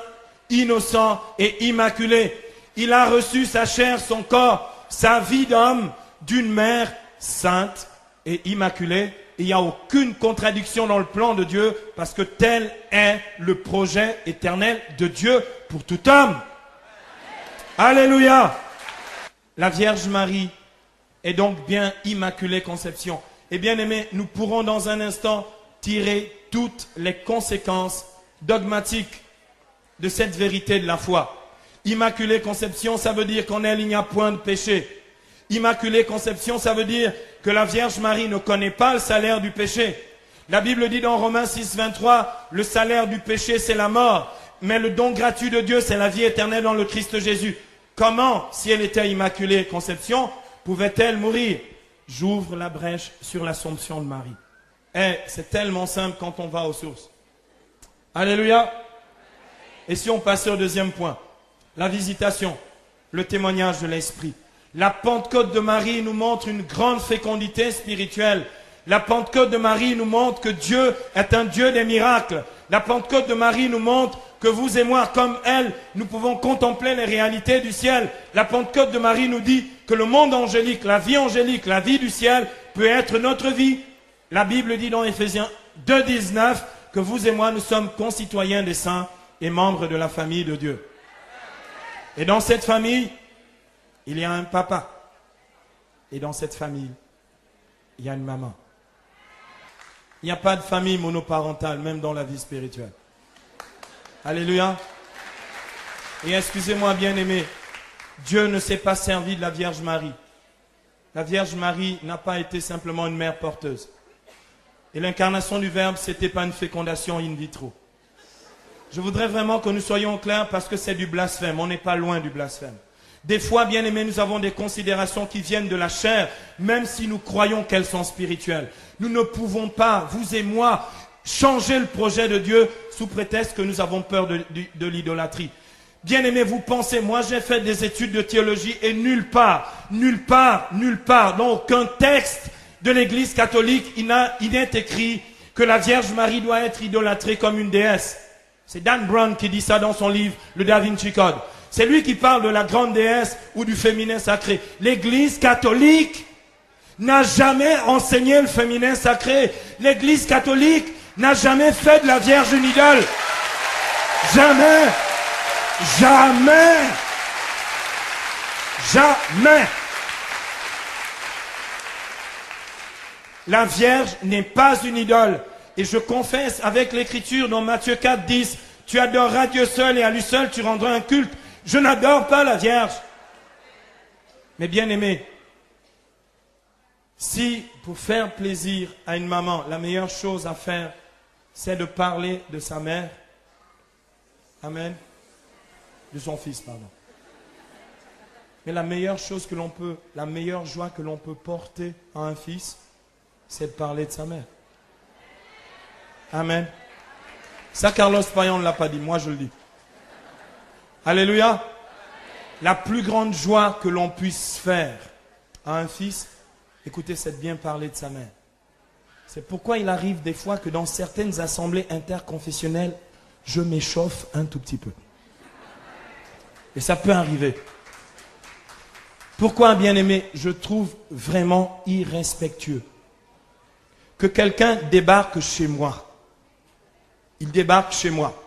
innocent et immaculé. Il a reçu sa chair, son corps, sa vie d'homme d'une mère sainte et immaculée. Il n'y a aucune contradiction dans le plan de Dieu parce que tel est le projet éternel de Dieu pour tout homme. Alléluia. La Vierge Marie est donc bien immaculée conception. Et bien aimés, nous pourrons dans un instant tirer toutes les conséquences dogmatiques de cette vérité de la foi. Immaculée conception, ça veut dire qu'en elle, il n'y a point de péché. Immaculée conception, ça veut dire que la Vierge Marie ne connaît pas le salaire du péché. La Bible dit dans Romains 6, 23, le salaire du péché, c'est la mort. Mais le don gratuit de Dieu, c'est la vie éternelle dans le Christ Jésus. Comment, si elle était immaculée conception, pouvait-elle mourir? J'ouvre la brèche sur l'Assomption de Marie. Et c'est tellement simple quand on va aux sources. Alléluia. Et si on passe au deuxième point, la visitation, le témoignage de l'Esprit. La Pentecôte de Marie nous montre une grande fécondité spirituelle. La Pentecôte de Marie nous montre que Dieu est un Dieu des miracles. La Pentecôte de Marie nous montre que vous et moi, comme elle, nous pouvons contempler les réalités du ciel. La Pentecôte de Marie nous dit que le monde angélique, la vie du ciel, peut être notre vie. La Bible dit dans Éphésiens 2, 19 que vous et moi, nous sommes concitoyens des saints et membres de la famille de Dieu. Et dans cette famille, il y a un papa. Et dans cette famille, il y a une maman. Il n'y a pas de famille monoparentale, même dans la vie spirituelle. Alléluia. Et excusez-moi, bien-aimés, Dieu ne s'est pas servi de la Vierge Marie. La Vierge Marie n'a pas été simplement une mère porteuse. Et l'incarnation du Verbe, ce n'était pas une fécondation in vitro. Je voudrais vraiment que nous soyons clairs parce que c'est du blasphème. On n'est pas loin du blasphème. Des fois, bien aimés, nous avons des considérations qui viennent de la chair, même si nous croyons qu'elles sont spirituelles. Nous ne pouvons pas, vous et moi, changer le projet de Dieu sous prétexte que nous avons peur de l'idolâtrie. Bien aimés, vous pensez, moi j'ai fait des études de théologie et nulle part, dans aucun texte de l'Église catholique, il n'est écrit que la Vierge Marie doit être idolâtrée comme une déesse. C'est Dan Brown qui dit ça dans son livre, le Da Vinci Code. C'est lui qui parle de la grande déesse ou du féminin sacré. L'Église catholique n'a jamais enseigné le féminin sacré. L'Église catholique n'a jamais fait de la Vierge une idole. Jamais. Jamais. Jamais. La Vierge n'est pas une idole. Et je confesse avec l'Écriture dans Matthieu 4, 10, tu adoreras Dieu seul et à lui seul tu rendras un culte. Je n'adore pas la Vierge. Mais bien aimé, si pour faire plaisir à une maman, la meilleure chose à faire, c'est de parler de sa mère, amen, de son fils, pardon. Mais la meilleure chose que l'on peut, la meilleure joie que l'on peut porter à un fils, c'est de parler de sa mère. Amen. Ça, Carlos Payan ne l'a pas dit, moi je le dis. Alléluia. La plus grande joie que l'on puisse faire à un fils, écoutez, c'est de bien parler de sa mère. C'est pourquoi il arrive des fois que dans certaines assemblées interconfessionnelles, je m'échauffe un tout petit peu. Et ça peut arriver. Pourquoi, bien aimé, je trouve vraiment irrespectueux que quelqu'un débarque chez moi. Il débarque chez moi.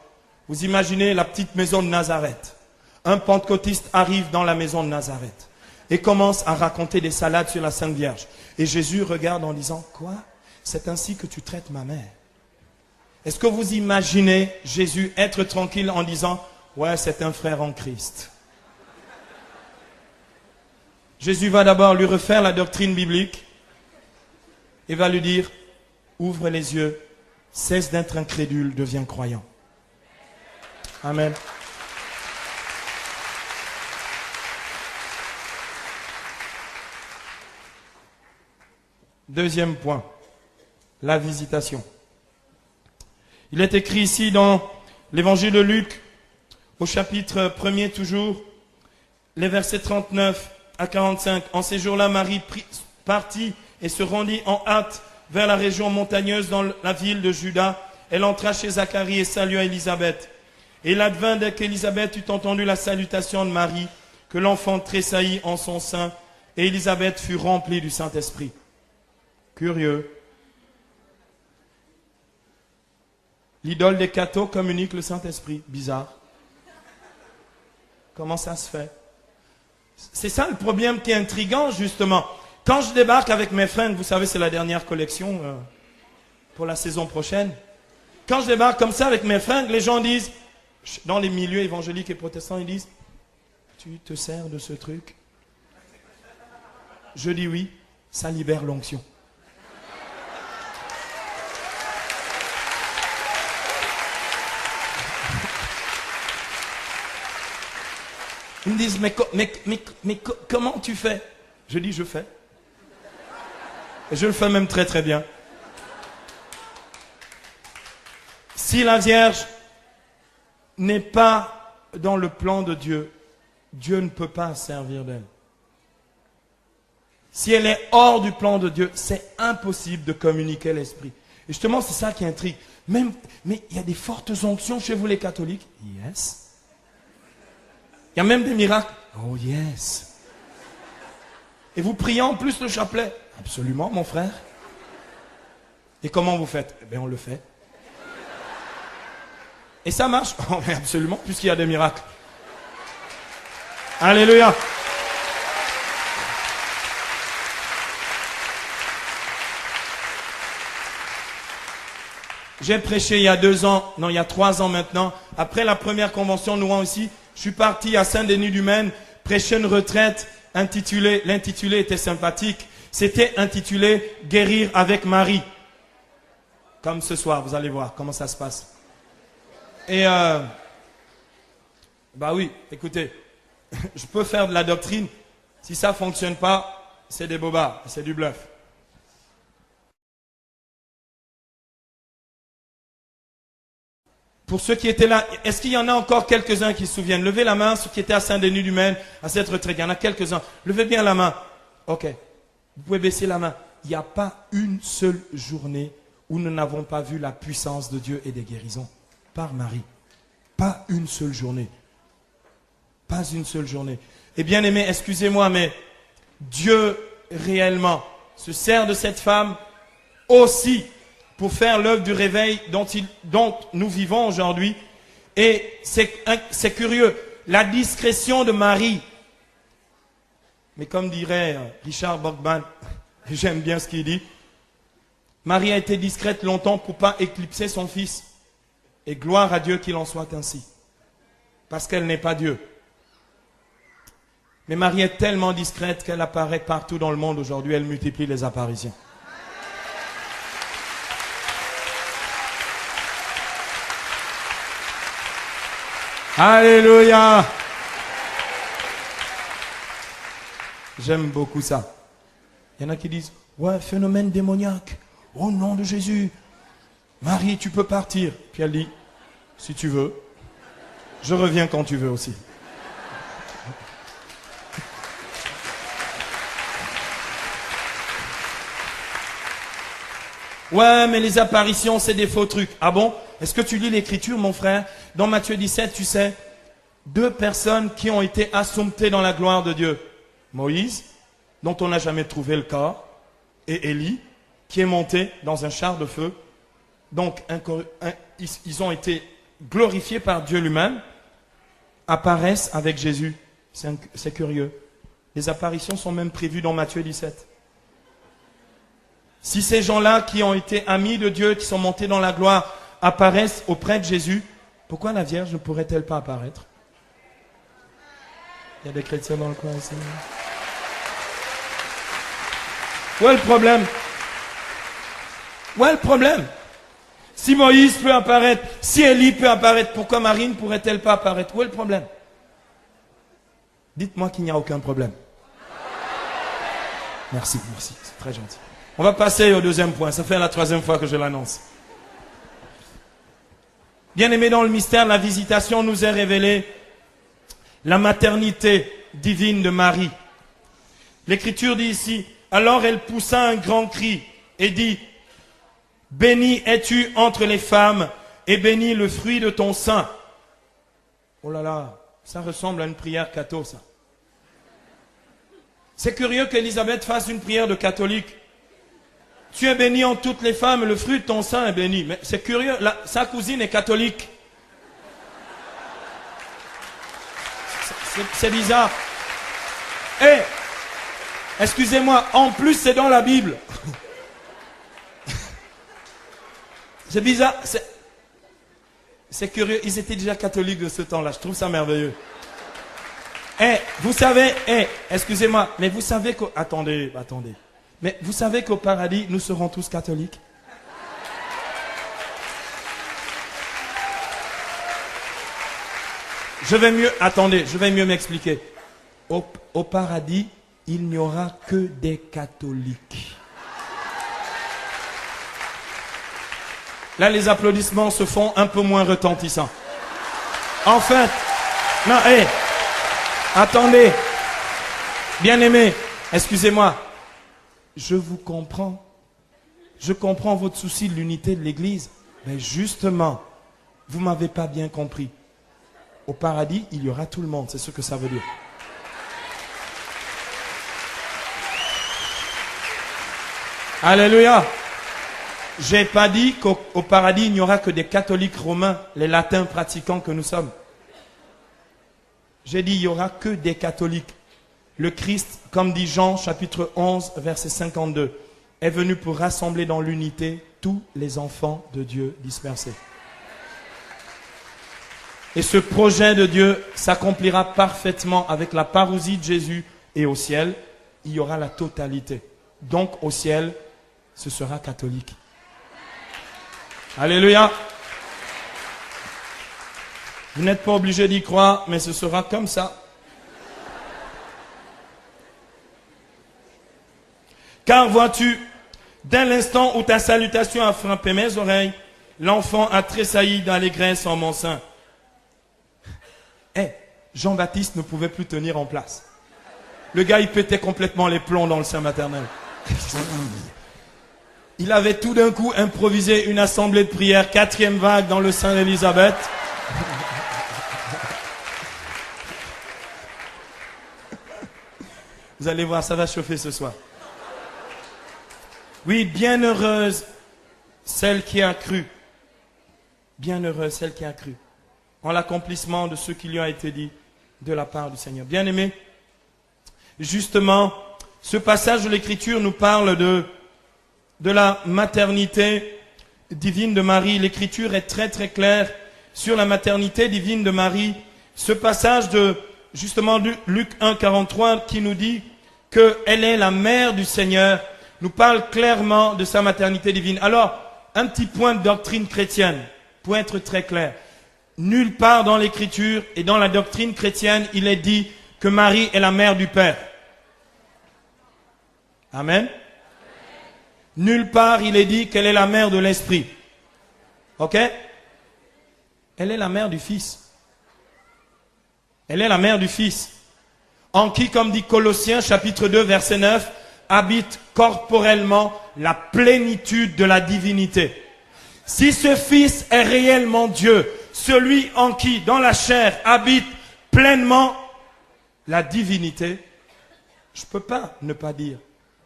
Vous imaginez la petite maison de Nazareth. Un pentecôtiste arrive dans la maison de Nazareth et commence à raconter des salades sur la Sainte Vierge. Et Jésus regarde en disant, quoi? C'est ainsi que tu traites ma mère. Est-ce que vous imaginez Jésus être tranquille en disant, ouais, c'est un frère en Christ? Jésus va d'abord lui refaire la doctrine biblique et va lui dire, ouvre les yeux, cesse d'être incrédule, deviens croyant. Amen. Deuxième point, la visitation. Il est écrit ici dans l'évangile de Luc, au chapitre 1er toujours, les versets 39 à 45. En ces jours-là, Marie partit et se rendit en hâte vers la région montagneuse dans la ville de Juda. Elle entra chez Zacharie et salua Élisabeth. Et il advint dès qu'Élisabeth eut entendu la salutation de Marie, que l'enfant tressaillit en son sein, et Élisabeth fut remplie du Saint-Esprit. Curieux. L'idole des cathos communique le Saint-Esprit. Bizarre. Comment ça se fait? C'est ça le problème qui est intriguant, justement. Quand je débarque avec mes fringues, vous savez, c'est la dernière collection pour la saison prochaine. Quand je débarque comme ça avec mes fringues, les gens disent, dans les milieux évangéliques et protestants, ils disent, tu te sers de ce truc? Je dis oui, ça libère l'onction. Ils me disent, mais comment tu fais? Je dis, je fais. Et je le fais même très très bien. Si la Vierge n'est pas dans le plan de Dieu, Dieu ne peut pas servir d'elle. Si elle est hors du plan de Dieu, c'est impossible de communiquer l'Esprit. Et justement, c'est ça qui intrigue. Mais il y a des fortes onctions chez vous les catholiques. Yes. Il y a même des miracles. Oh yes. Et vous priez en plus le chapelet. Absolument, mon frère. Et comment vous faites? Eh bien, on le fait. Et ça marche? Oh, mais absolument, puisqu'il y a des miracles. Alléluia. J'ai prêché il y a 2 ans, non, il y a 3 ans maintenant. Après la première convention de Nouan aussi, je suis parti à Saint-Denis-du-Maine, prêcher une retraite intitulée, l'intitulé était sympathique, c'était intitulé « Guérir avec Marie ». Comme ce soir, vous allez voir comment ça se passe. Et, bah oui, écoutez, je peux faire de la doctrine, si ça ne fonctionne pas, c'est des bobards, c'est du bluff. Pour ceux qui étaient là, est-ce qu'il y en a encore quelques-uns qui se souviennent? Levez la main, ceux qui étaient à Saint-Denis-du-Maine, à cette retraite. Il y en a quelques-uns. Levez bien la main. Ok. Vous pouvez baisser la main. Il n'y a pas une seule journée où nous n'avons pas vu la puissance de Dieu et des guérisons. Par Marie. Pas une seule journée. Pas une seule journée. Et bien aimé, excusez-moi, mais Dieu réellement se sert de cette femme aussi pour faire l'œuvre du réveil dont nous vivons aujourd'hui. Et c'est curieux, la discrétion de Marie. Mais comme dirait Richard Borgman, j'aime bien ce qu'il dit, Marie a été discrète longtemps pour ne pas éclipser son fils. Et gloire à Dieu qu'il en soit ainsi. Parce qu'elle n'est pas Dieu. Mais Marie est tellement discrète qu'elle apparaît partout dans le monde aujourd'hui, elle multiplie les apparitions. Alléluia. J'aime beaucoup ça. Il y en a qui disent, ouais, phénomène démoniaque. Au nom de Jésus. Marie, tu peux partir. Puis elle dit, si tu veux, je reviens quand tu veux aussi. Ouais, mais les apparitions, c'est des faux trucs. Ah bon? Est-ce que tu lis l'écriture, mon frère? Dans Matthieu 17, tu sais, 2 personnes qui ont été assomptées dans la gloire de Dieu. Moïse, dont on n'a jamais trouvé le corps, et Élie, qui est monté dans un char de feu. Donc, ils ont été glorifiés par Dieu lui-même, apparaissent avec Jésus. C'est curieux. Les apparitions sont même prévues dans Matthieu 17. Si ces gens-là qui ont été amis de Dieu, qui sont montés dans la gloire, apparaissent auprès de Jésus, pourquoi la Vierge ne pourrait-elle pas apparaître? Il y a des chrétiens dans le coin ici. Où est le problème? Où est le problème? Si Moïse peut apparaître, si Élie peut apparaître, pourquoi Marie ne pourrait-elle pas apparaître? Où est le problème? Dites-moi qu'il n'y a aucun problème. Merci, merci, c'est très gentil. On va passer au deuxième point, ça fait la troisième fois que je l'annonce. Bien-aimés, dans le mystère de la visitation, nous est révélé la maternité divine de Marie. L'Écriture dit ici, alors elle poussa un grand cri et dit, béni es-tu entre les femmes et béni le fruit de ton sein. Oh là là, ça ressemble à une prière catho, ça. C'est curieux qu'Élisabeth fasse une prière de catholique. Tu es béni entre toutes les femmes, le fruit de ton sein est béni. Mais c'est curieux, sa cousine est catholique. C'est bizarre. Et, excusez-moi, en plus c'est dans la Bible. C'est bizarre. C'est curieux, ils étaient déjà catholiques de ce temps-là. Je trouve ça merveilleux. Vous savez, excusez-moi, mais vous savez que... Attendez. Mais vous savez qu'au paradis, nous serons tous catholiques? Je vais mieux m'expliquer. Au paradis, il n'y aura que des catholiques. Là, les applaudissements se font un peu moins retentissants. En fait, non, attendez, bien-aimés, excusez-moi, je vous comprends. Je comprends votre souci de l'unité de l'Église. Mais justement, vous ne m'avez pas bien compris. Au paradis, il y aura tout le monde, c'est ce que ça veut dire. Alléluia. J'ai pas dit qu'au paradis, il n'y aura que des catholiques romains, les latins pratiquants que nous sommes. J'ai dit, il n'y aura que des catholiques. Le Christ, comme dit Jean, chapitre 11, verset 52, est venu pour rassembler dans l'unité tous les enfants de Dieu dispersés. Et ce projet de Dieu s'accomplira parfaitement avec la parousie de Jésus et au ciel, il y aura la totalité. Donc au ciel, ce sera catholique. Alléluia. Vous n'êtes pas obligé d'y croire, mais ce sera comme ça. Car vois-tu, dès l'instant où ta salutation a frappé mes oreilles, l'enfant a tressailli d'allégresse en mon sein. Jean-Baptiste ne pouvait plus tenir en place. Le gars, il pétait complètement les plombs dans le sein maternel. Il avait tout d'un coup improvisé une assemblée de prière, 4e vague dans le sein d'Élisabeth. Vous allez voir, ça va chauffer ce soir. Oui, bienheureuse celle qui a cru. Bienheureuse celle qui a cru. En l'accomplissement de ce qui lui a été dit de la part du Seigneur. Bien-aimés, justement, ce passage de l'Écriture nous parle de la maternité divine de Marie. L'Écriture est très très claire sur la maternité divine de Marie. Ce passage de, justement, Luc 1, 43, qui nous dit qu'elle est la mère du Seigneur, nous parle clairement de sa maternité divine. Alors, un petit point de doctrine chrétienne, pour être très clair. Nulle part dans l'Écriture et dans la doctrine chrétienne, il est dit que Marie est la mère du Père. Amen. Nulle part il est dit qu'elle est la mère de l'Esprit. Ok? Elle est la mère du Fils. Elle est la mère du Fils. En qui, comme dit Colossiens chapitre 2 verset 9, habite corporellement la plénitude de la divinité. Si ce Fils est réellement Dieu, celui en qui, dans la chair, habite pleinement la divinité, je ne peux pas ne pas dire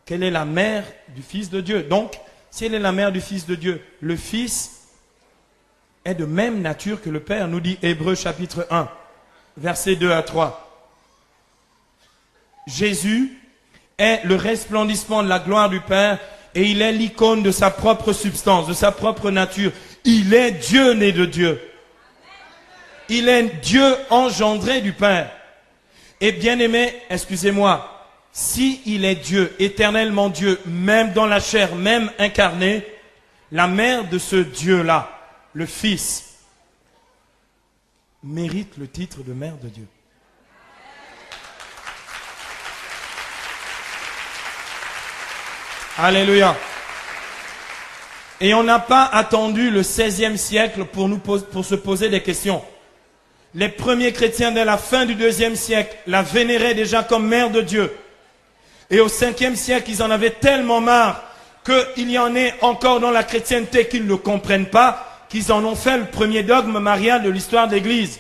qu'elle est la mère du Fils de Dieu. Donc, si elle est la mère du Fils de Dieu, le Fils est de même nature que le Père, nous dit Hébreux chapitre 1, versets 2 à 3. Jésus est le resplendissement de la gloire du Père et il est l'icône de sa propre substance, de sa propre nature. Il est Dieu né de Dieu. Il est Dieu engendré du Père. Et bien aimé, excusez-moi, si il est Dieu, éternellement Dieu, même dans la chair, même incarné, la mère de ce Dieu-là, le Fils, mérite le titre de mère de Dieu. Alléluia. Et on n'a pas attendu le 16e siècle pour se poser des questions. Les premiers chrétiens dès la fin du 2e siècle la vénéraient déjà comme mère de Dieu. Et au 5e siècle, ils en avaient tellement marre qu'il y en ait encore dans la chrétienté qu'ils ne comprennent pas, qu'ils en ont fait le premier dogme marial de l'histoire de l'Église.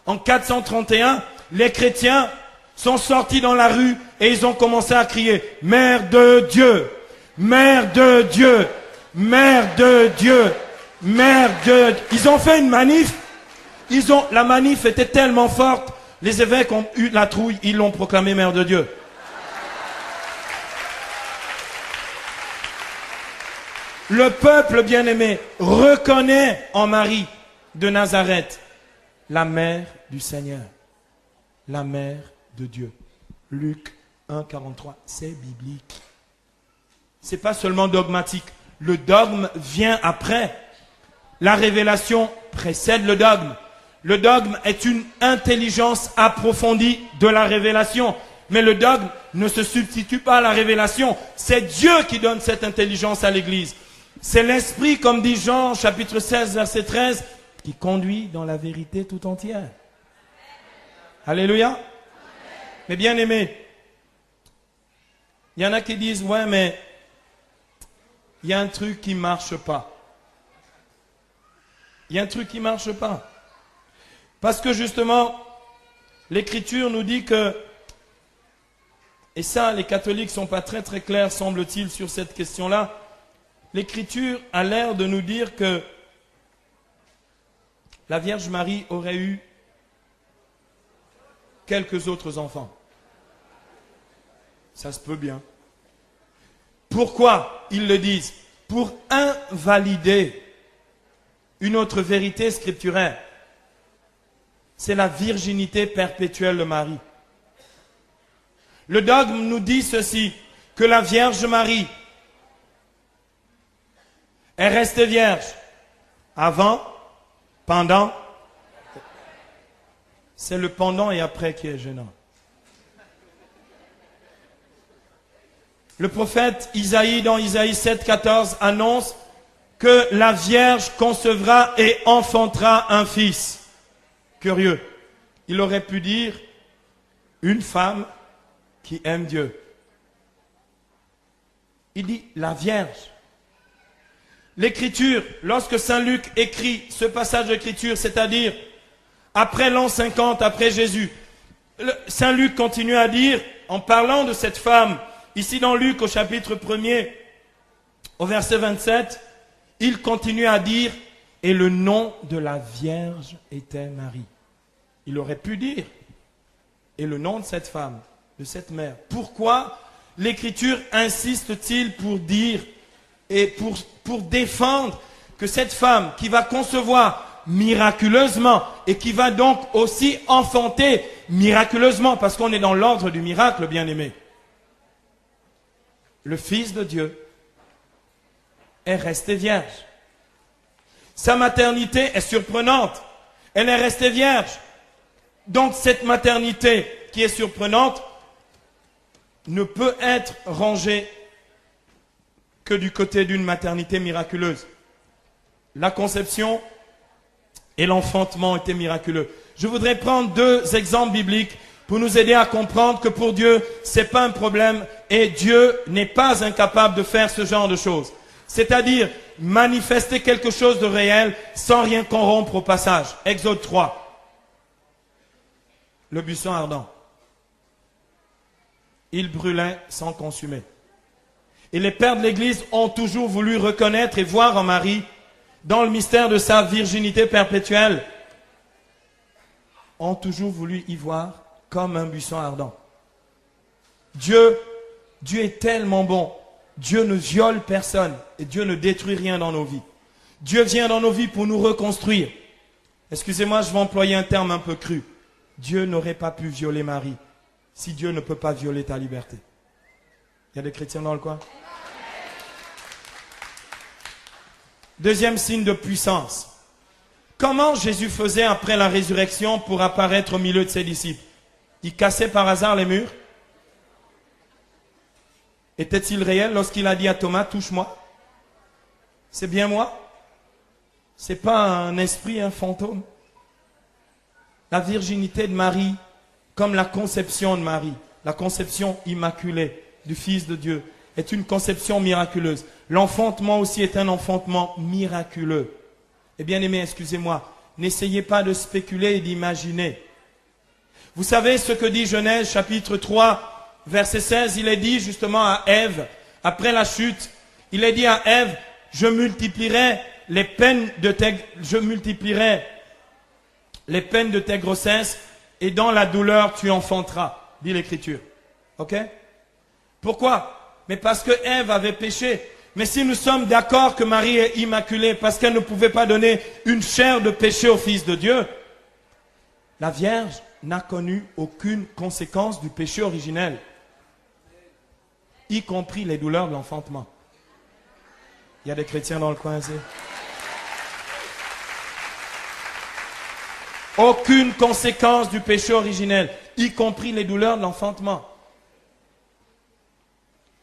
En 431, les chrétiens sont sortis dans la rue et ils ont commencé à crier « Mère de Dieu, Mère de Dieu, Mère de Dieu, Mère de Dieu ». Ils ont fait une manif. La manif était tellement forte, les évêques ont eu la trouille, ils l'ont proclamé Mère de Dieu. Le peuple bien-aimé reconnaît en Marie de Nazareth la mère du Seigneur, la mère de Dieu. Luc 1, 43, c'est biblique. C'est pas seulement dogmatique. Le dogme vient après. La révélation précède le dogme. Le dogme est une intelligence approfondie de la révélation. Mais le dogme ne se substitue pas à la révélation. C'est Dieu qui donne cette intelligence à l'Église. C'est l'Esprit, comme dit Jean, chapitre 16, verset 13, qui conduit dans la vérité tout entière. Alléluia. Mais bien aimé, il y en a qui disent, ouais, mais il y a un truc qui ne marche pas. Il y a un truc qui ne marche pas. Parce que justement, l'Écriture nous dit que, et ça, les catholiques ne sont pas très très clairs, semble-t-il, sur cette question-là. L'Écriture a l'air de nous dire que la Vierge Marie aurait eu quelques autres enfants. Ça se peut bien. Pourquoi ils le disent? Pour invalider une autre vérité scripturaire. C'est la virginité perpétuelle de Marie. Le dogme nous dit ceci, que la Vierge Marie est restée vierge avant, pendant. C'est le pendant et après qui est gênant. Le prophète Isaïe, dans Isaïe 7, 14, annonce que la Vierge concevra et enfantera un fils. Curieux. Il aurait pu dire une femme qui aime Dieu. Il dit la Vierge. L'Écriture, lorsque Saint Luc écrit ce passage d'Écriture, c'est-à-dire après l'an 50, après Jésus, Saint Luc continue à dire, en parlant de cette femme, ici dans Luc au chapitre 1er, au verset 27, il continue à dire, et le nom de la Vierge était Marie. Il aurait pu dire, et le nom de cette femme, de cette mère. Pourquoi l'Écriture insiste-t-il pour dire et pour défendre que cette femme qui va concevoir miraculeusement et qui va donc aussi enfanter miraculeusement, parce qu'on est dans l'ordre du miracle, bien-aimé, le Fils de Dieu est resté vierge. Sa maternité est surprenante. Elle est restée vierge. Donc cette maternité qui est surprenante ne peut être rangée que du côté d'une maternité miraculeuse. La conception et l'enfantement étaient miraculeux. Je voudrais prendre deux exemples bibliques pour nous aider à comprendre que pour Dieu, c'est pas un problème et Dieu n'est pas incapable de faire ce genre de choses. C'est-à-dire manifester quelque chose de réel sans rien corrompre au passage. Exode 3. Le buisson ardent. Il brûlait sans consumer. Et les pères de l'Église ont toujours voulu reconnaître et voir en Marie, dans le mystère de sa virginité perpétuelle, ont toujours voulu y voir comme un buisson ardent. Dieu est tellement bon. Dieu ne viole personne et Dieu ne détruit rien dans nos vies. Dieu vient dans nos vies pour nous reconstruire. Excusez-moi, je vais employer un terme un peu cru. Dieu n'aurait pas pu violer Marie si Dieu ne peut pas violer ta liberté. Il y a des chrétiens dans le coin? Deuxième signe de puissance. Comment Jésus faisait après la résurrection pour apparaître au milieu de ses disciples? Il cassait par hasard les murs? Était-il réel lorsqu'il a dit à Thomas, touche-moi? C'est bien moi? C'est pas un esprit, un fantôme? La virginité de Marie, comme la conception de Marie, la conception immaculée du Fils de Dieu, est une conception miraculeuse. L'enfantement aussi est un enfantement miraculeux. Et bien aimé, excusez-moi, n'essayez pas de spéculer et d'imaginer. Vous savez ce que dit Genèse chapitre 3, verset 16, il est dit justement à Ève, après la chute, il est dit à Ève, je multiplierai les peines de tes grossesses et dans la douleur tu enfanteras, dit l'Écriture. Ok? Pourquoi? Mais parce que Ève avait péché. Mais si nous sommes d'accord que Marie est immaculée parce qu'elle ne pouvait pas donner une chair de péché au Fils de Dieu, la Vierge n'a connu aucune conséquence du péché originel, y compris les douleurs de l'enfantement. Il y a des chrétiens dans le coin ici. Aucune conséquence du péché originel, y compris les douleurs de l'enfantement.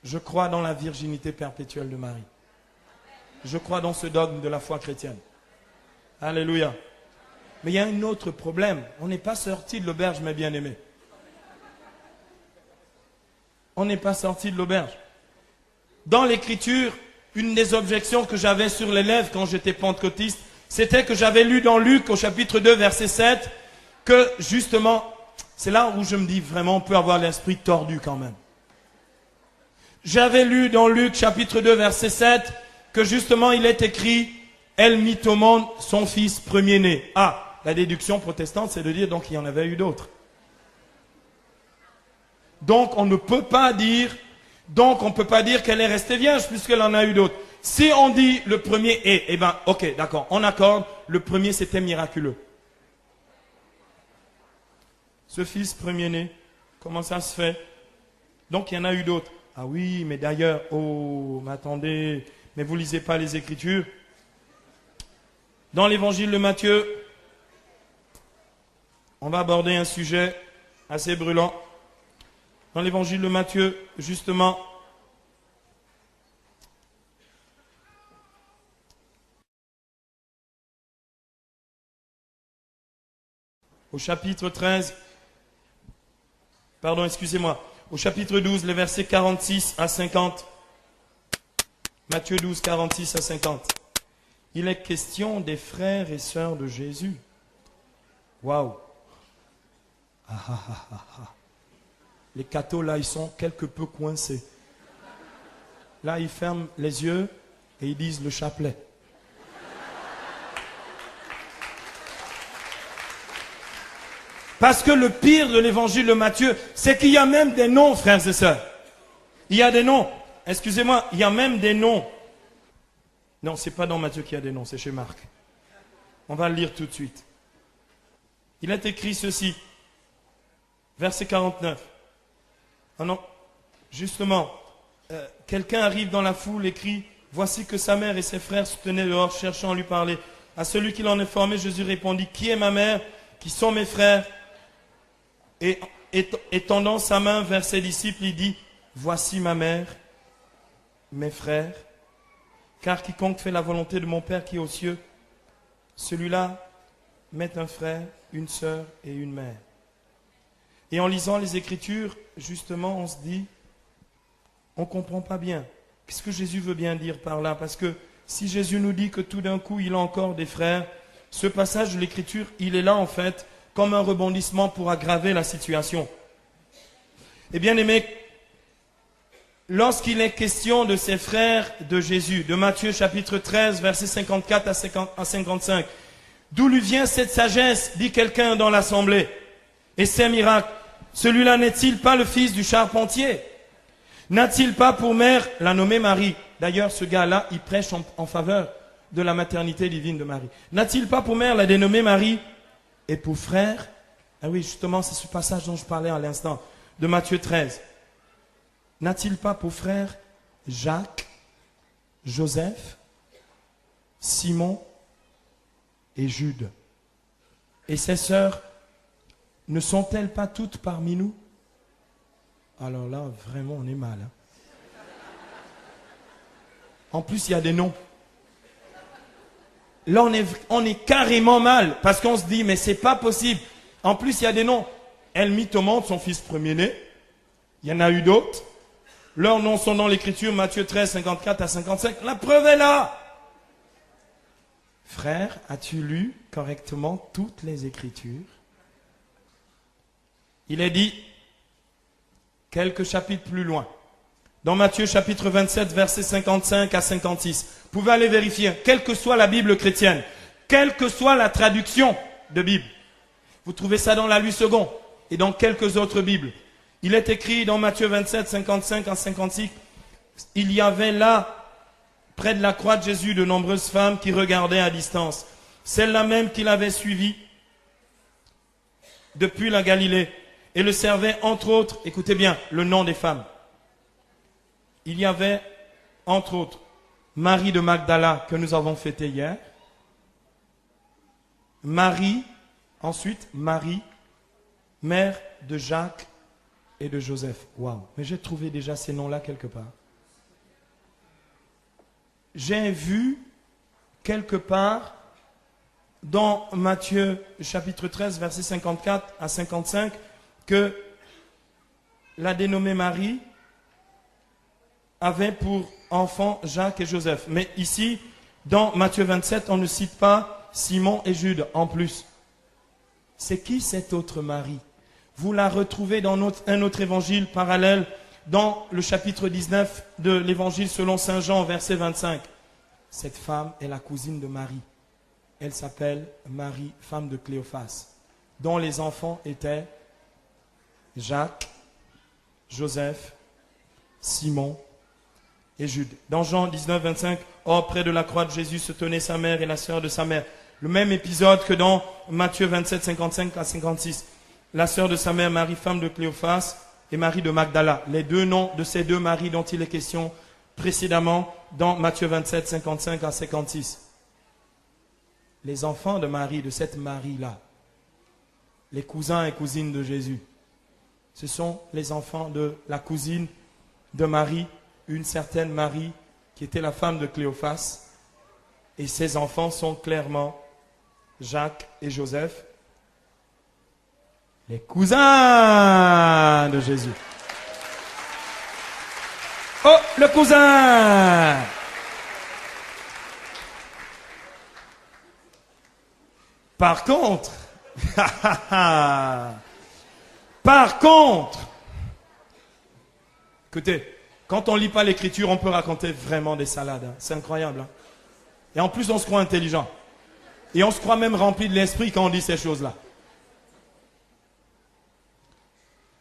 Je crois dans la virginité perpétuelle de Marie. Je crois dans ce dogme de la foi chrétienne. Alléluia. Mais il y a un autre problème. On n'est pas sorti de l'auberge, mes bien-aimés. On n'est pas sorti de l'auberge. Dans l'Écriture, une des objections que j'avais sur les lèvres quand j'étais pentecôtiste, c'était que j'avais lu dans Luc au chapitre 2, verset 7, que justement, c'est là où je me dis vraiment, on peut avoir l'esprit tordu quand même. J'avais lu dans Luc chapitre 2, verset 7, que justement il est écrit, elle mit au monde son fils premier-né. Ah, la déduction protestante, c'est de dire donc il y en avait eu d'autres. Donc on ne peut pas dire qu'elle est restée vierge puisqu'elle en a eu d'autres. Si on dit le premier est, eh bien, ok, d'accord, on accorde, le premier c'était miraculeux. Ce fils premier-né, comment ça se fait? Donc il y en a eu d'autres. Ah oui, mais d'ailleurs, oh, mais attendez, mais vous lisez pas les Écritures. Dans l'évangile de Matthieu, on va aborder un sujet assez brûlant. Dans l'évangile de Matthieu, justement, au chapitre 13, pardon, excusez-moi, au chapitre 12, les versets 46 à 50. Matthieu 12, 46 à 50. Il est question des frères et sœurs de Jésus. Waouh! Ah, ah, ah, ah, ah. Les cathos, là, ils sont quelque peu coincés. Là, ils ferment les yeux et ils disent le chapelet. Parce que le pire de l'évangile de Matthieu, c'est qu'il y a même des noms, frères et sœurs. Il y a des noms. Excusez-moi, il y a même des noms. Non, c'est pas dans Matthieu qu'il y a des noms, c'est chez Marc. On va le lire tout de suite. Il est écrit ceci. Verset 49. Ah non, justement, quelqu'un arrive dans la foule et crie, voici que sa mère et ses frères se tenaient dehors cherchant à lui parler. À celui qui l'en informait, Jésus répondit, qui est ma mère? Qui sont mes frères? Et tendant sa main vers ses disciples, il dit, voici ma mère, mes frères, car quiconque fait la volonté de mon Père qui est aux cieux, celui-là met un frère, une sœur et une mère. Et en lisant les Écritures, justement, on se dit, on ne comprend pas bien. Qu'est-ce que Jésus veut bien dire par là? Parce que si Jésus nous dit que tout d'un coup, il a encore des frères, ce passage de l'Écriture, il est là en fait, comme un rebondissement pour aggraver la situation. Et bien aimé, lorsqu'il est question de ces frères de Jésus, de Matthieu chapitre 13, versets 54 à 55, d'où lui vient cette sagesse, dit quelqu'un dans l'assemblée, et ces miracles? Celui-là n'est-il pas le fils du charpentier? N'a-t-il pas pour mère la nommée Marie? D'ailleurs, ce gars-là, il prêche en faveur de la maternité divine de Marie. N'a-t-il pas pour mère la dénommée Marie? Et pour frère? Ah oui, justement, c'est ce passage dont je parlais à l'instant, de Matthieu 13. N'a-t-il pas pour frère Jacques, Joseph, Simon et Jude. Et ces sœurs ne sont-elles pas toutes parmi nous? Alors là, vraiment, on est mal. Hein. En plus, il y a des noms. Là, on est carrément mal, parce qu'on se dit, mais c'est pas possible. En plus, il y a des noms. Elmitomante, son fils premier-né. Il y en a eu d'autres. Leurs noms sont dans l'écriture, Matthieu 13, 54 à 55. La preuve est là. Frère, as-tu lu correctement toutes les écritures? Il est dit, quelques chapitres plus loin, dans Matthieu chapitre 27, versets 55 à 56. Vous pouvez aller vérifier, quelle que soit la Bible chrétienne, quelle que soit la traduction de Bible. Vous trouvez ça dans la Louis II et dans quelques autres Bibles. Il est écrit dans Matthieu 27, 55 à 56, il y avait là, près de la croix de Jésus, de nombreuses femmes qui regardaient à distance. Celle-là même qu'il avait suivie depuis la Galilée et le servait entre autres, écoutez bien, le nom des femmes. Il y avait entre autres Marie de Magdala que nous avons fêtée hier. Marie, ensuite Marie, mère de Jacques et de Joseph. Waouh, mais j'ai trouvé déjà ces noms-là quelque part. J'ai vu quelque part dans Matthieu chapitre 13, versets 54 à 55, que la dénommée Marie avait pour enfants Jacques et Joseph. Mais ici, dans Matthieu 27, on ne cite pas Simon et Jude en plus. C'est qui cette autre Marie? Vous la retrouvez dans un autre évangile parallèle, dans le chapitre 19 de l'évangile selon Saint Jean, verset 25. Cette femme est la cousine de Marie. Elle s'appelle Marie, femme de Cléophas, dont les enfants étaient Jacques, Joseph, Simon et Jude. Dans Jean 19, 25, or près de la croix de Jésus se tenait sa mère et la sœur de sa mère. Le même épisode que dans Matthieu 27, 55 à 56. La sœur de sa mère, Marie, femme de Cléophas, et Marie de Magdala. Les deux noms de ces deux Maries dont il est question précédemment dans Matthieu 27, 55 à 56. Les enfants de Marie, de cette Marie-là, les cousins et cousines de Jésus, ce sont les enfants de la cousine de Marie, une certaine Marie qui était la femme de Cléophas. Et ses enfants sont clairement Jacques et Joseph, les cousins de Jésus. Oh, le cousin! Par contre, écoutez, quand on ne lit pas l'écriture, on peut raconter vraiment des salades. Hein. C'est incroyable. Hein. Et en plus, on se croit intelligent. Et on se croit même rempli de l'esprit quand on dit ces choses-là.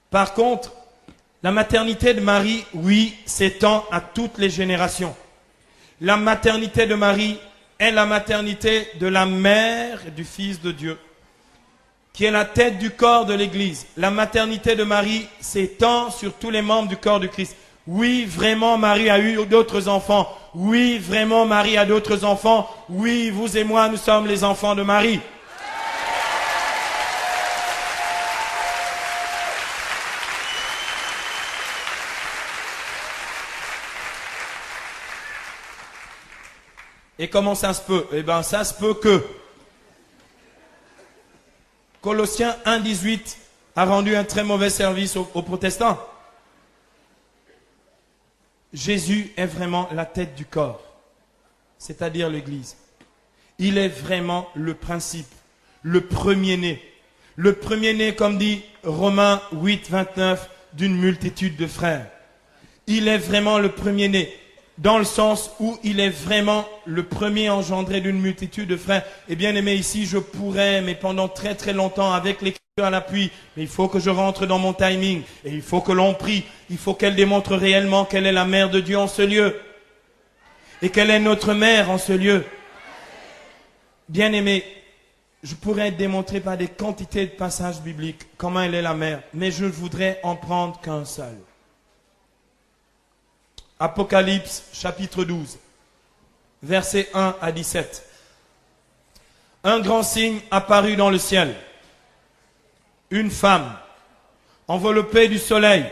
Par contre, la maternité de Marie, oui, s'étend à toutes les générations. La maternité de Marie est la maternité de la mère du Fils de Dieu, qui est la tête du corps de l'Église. La maternité de Marie s'étend sur tous les membres du corps du Christ. Oui, vraiment, Marie a eu d'autres enfants. Oui, vraiment, Marie a d'autres enfants. Oui, vous et moi, nous sommes les enfants de Marie. Et comment ça se peut? Eh bien, ça se peut que Colossiens 1,18 a rendu un très mauvais service aux protestants. Jésus est vraiment la tête du corps, c'est-à-dire l'Église. Il est vraiment le principe, le premier-né. Le premier-né, comme dit Romains 8, 29, d'une multitude de frères. Il est vraiment le premier-né. Dans le sens où il est vraiment le premier engendré d'une multitude de frères. Et bien aimé, ici, je pourrais, mais pendant très très longtemps, avec l'écriture à l'appui, mais il faut que je rentre dans mon timing, et il faut que l'on prie, il faut qu'elle démontre réellement qu'elle est la mère de Dieu en ce lieu, et qu'elle est notre mère en ce lieu. Bien aimé, je pourrais démontrer par des quantités de passages bibliques comment elle est la mère, mais je ne voudrais en prendre qu'un seul. Apocalypse chapitre 12. versets 1 à 17. Un grand signe apparut dans le ciel. Une femme, enveloppée du soleil.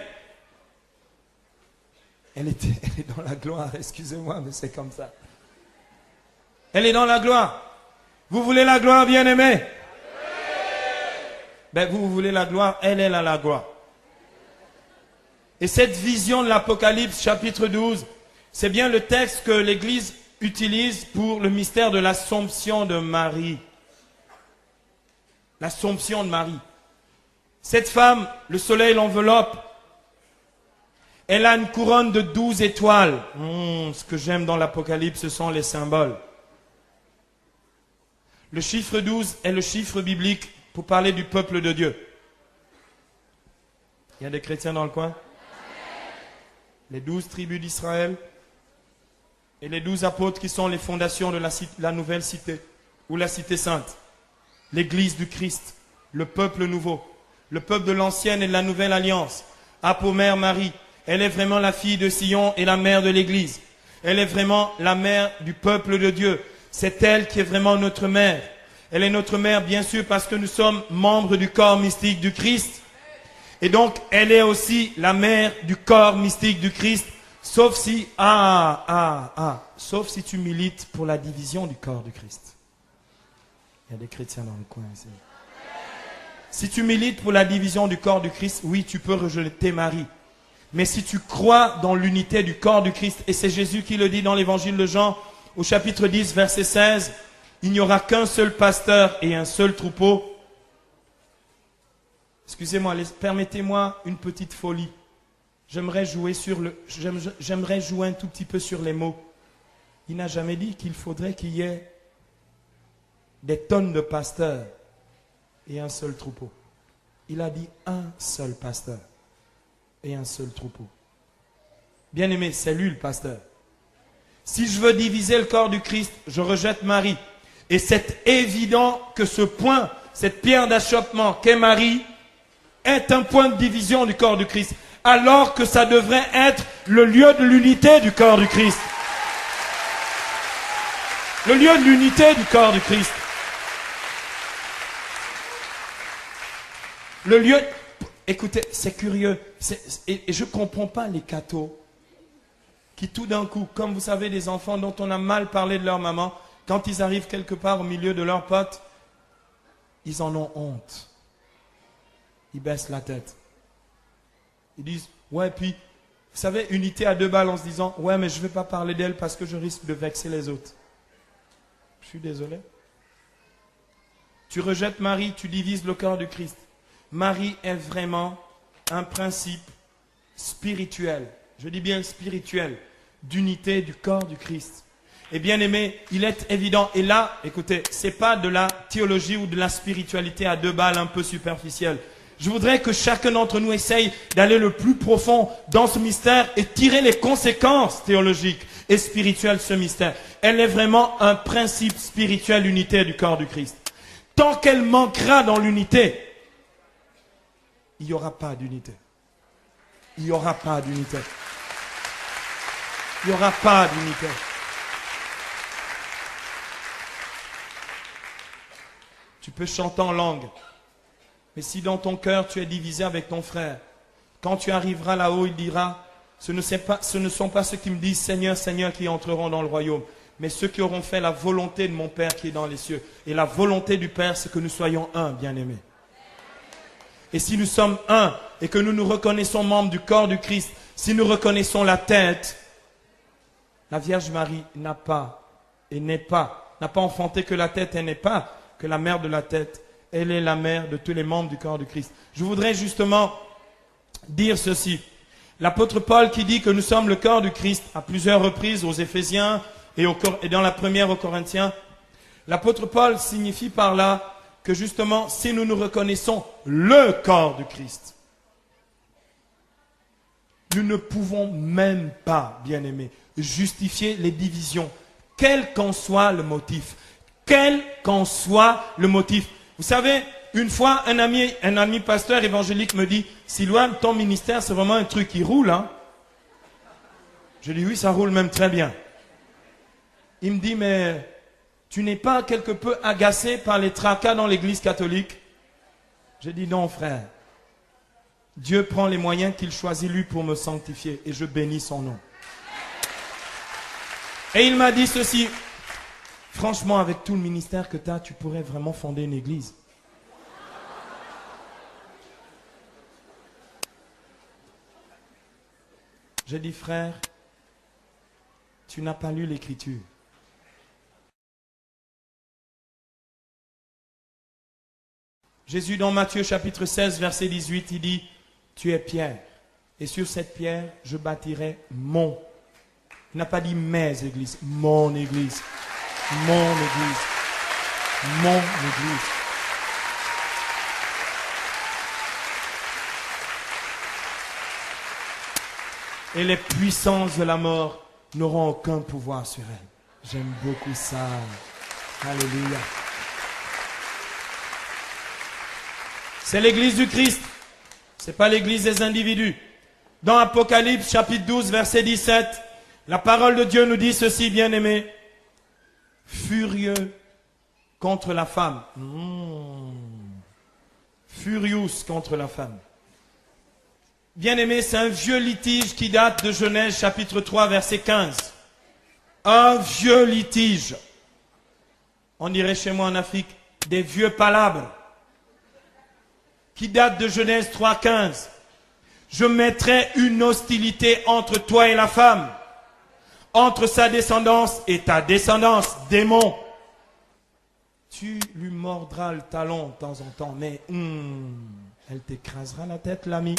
Elle est dans la gloire, excusez-moi, mais c'est comme ça. Elle est dans la gloire. Vous voulez la gloire, bien-aimés? Ben, vous voulez la gloire, elle est la gloire. Et cette vision de l'Apocalypse, chapitre 12, c'est bien le texte que l'Église utilise pour le mystère de l'Assomption de Marie. L'Assomption de Marie. Cette femme, le soleil l'enveloppe. Elle a une couronne de 12 étoiles. Ce que j'aime dans l'Apocalypse, ce sont les symboles. Le chiffre 12 est le chiffre biblique pour parler du peuple de Dieu. Il y a des chrétiens dans le coin? Les 12 tribus d'Israël et les 12 apôtres qui sont les fondations de la nouvelle cité ou la cité sainte. L'église du Christ, le peuple nouveau, le peuple de l'ancienne et de la nouvelle alliance. A pour mère Marie, elle est vraiment la fille de Sion et la mère de l'église. Elle est vraiment la mère du peuple de Dieu. C'est elle qui est vraiment notre mère. Elle est notre mère bien sûr parce que nous sommes membres du corps mystique du Christ. Et donc, elle est aussi la mère du corps mystique du Christ, sauf si, sauf si tu milites pour la division du corps du Christ. Il y a des chrétiens dans le coin ici. Si tu milites pour la division du corps du Christ, oui, tu peux rejeter Marie. Mais si tu crois dans l'unité du corps du Christ, et c'est Jésus qui le dit dans l'évangile de Jean, au chapitre 10, verset 16, il n'y aura qu'un seul pasteur et un seul troupeau. Excusez-moi, permettez-moi une petite folie. J'aimerais jouer un tout petit peu sur les mots. Il n'a jamais dit qu'il faudrait qu'il y ait des tonnes de pasteurs et un seul troupeau. Il a dit un seul pasteur et un seul troupeau. Bien-aimé, c'est lui le pasteur. Si je veux diviser le corps du Christ, je rejette Marie. Et c'est évident que ce point, cette pierre d'achoppement qu'est Marie, est un point de division du corps du Christ, alors que ça devrait être le lieu de l'unité du corps du Christ. Le lieu de l'unité du corps du Christ. Le lieu... Écoutez, c'est curieux. Et je ne comprends pas les cathos qui tout d'un coup, comme vous savez, des enfants dont on a mal parlé de leur maman, quand ils arrivent quelque part au milieu de leurs potes, ils en ont honte. Ils baissent la tête. Ils disent, ouais, puis, vous savez, unité à deux balles en se disant, ouais, mais je ne vais pas parler d'elle parce que je risque de vexer les autres. Je suis désolé. Tu rejettes Marie, tu divises le corps du Christ. Marie est vraiment un principe spirituel. Je dis bien spirituel, d'unité du corps du Christ. Et bien aimé, il est évident, et là, écoutez, c'est pas de la théologie ou de la spiritualité à deux balles un peu superficielle. Je voudrais que chacun d'entre nous essaye d'aller le plus profond dans ce mystère et tirer les conséquences théologiques et spirituelles de ce mystère. Elle est vraiment un principe spirituel, l'unité du corps du Christ. Tant qu'elle manquera dans l'unité, il n'y aura pas d'unité. Il n'y aura pas d'unité. Il n'y aura pas d'unité. Tu peux chanter en langue. Mais si dans ton cœur tu es divisé avec ton frère, quand tu arriveras là-haut, il dira, ce ne sont pas ceux qui me disent Seigneur, Seigneur qui entreront dans le royaume, mais ceux qui auront fait la volonté de mon Père qui est dans les cieux. Et la volonté du Père, c'est que nous soyons un, bien-aimés. Et si nous sommes un, et que nous nous reconnaissons membres du corps du Christ, si nous reconnaissons la tête, la Vierge Marie n'a pas enfanté que la tête, elle n'est pas que la mère de la tête. Elle est la mère de tous les membres du corps du Christ. Je voudrais justement dire ceci. L'apôtre Paul qui dit que nous sommes le corps du Christ à plusieurs reprises aux Éphésiens et dans la première aux Corinthiens. L'apôtre Paul signifie par là que justement, si nous nous reconnaissons le corps du Christ, nous ne pouvons même pas, bien-aimés, justifier les divisions, quel qu'en soit le motif. Quel qu'en soit le motif. Vous savez, une fois, un ami pasteur évangélique me dit, Silouane, ton ministère, c'est vraiment un truc qui roule, hein? Je dis, oui, ça roule même très bien. Il me dit, mais tu n'es pas quelque peu agacé par les tracas dans l'église catholique? J'ai dit, non frère. Dieu prend les moyens qu'il choisit lui pour me sanctifier et je bénis son nom. Et il m'a dit ceci, franchement avec tout le ministère que tu as, tu pourrais vraiment fonder une église. J'ai dit, frère, tu n'as pas lu l'écriture. Jésus dans Matthieu chapitre 16 verset 18, il dit, tu es Pierre, et sur cette pierre, je bâtirai mon. Il n'a pas dit mes églises, mon église, mon église, mon église. Et les puissances de la mort n'auront aucun pouvoir sur elle. J'aime beaucoup ça. Alléluia. C'est l'église du Christ. Ce n'est pas l'église des individus. Dans Apocalypse chapitre 12 verset 17, la parole de Dieu nous dit ceci, bien-aimés. Furieux contre la femme. Furious contre la femme. Bien-aimé, c'est un vieux litige qui date de Genèse chapitre 3 verset 15. Un vieux litige. On dirait chez moi en Afrique, des vieux palabres. Qui date de Genèse 3, 15. Je mettrai une hostilité entre toi et la femme, entre sa descendance et ta descendance, démon. Tu lui mordras le talon de temps en temps, mais elle t'écrasera la tête, l'ami.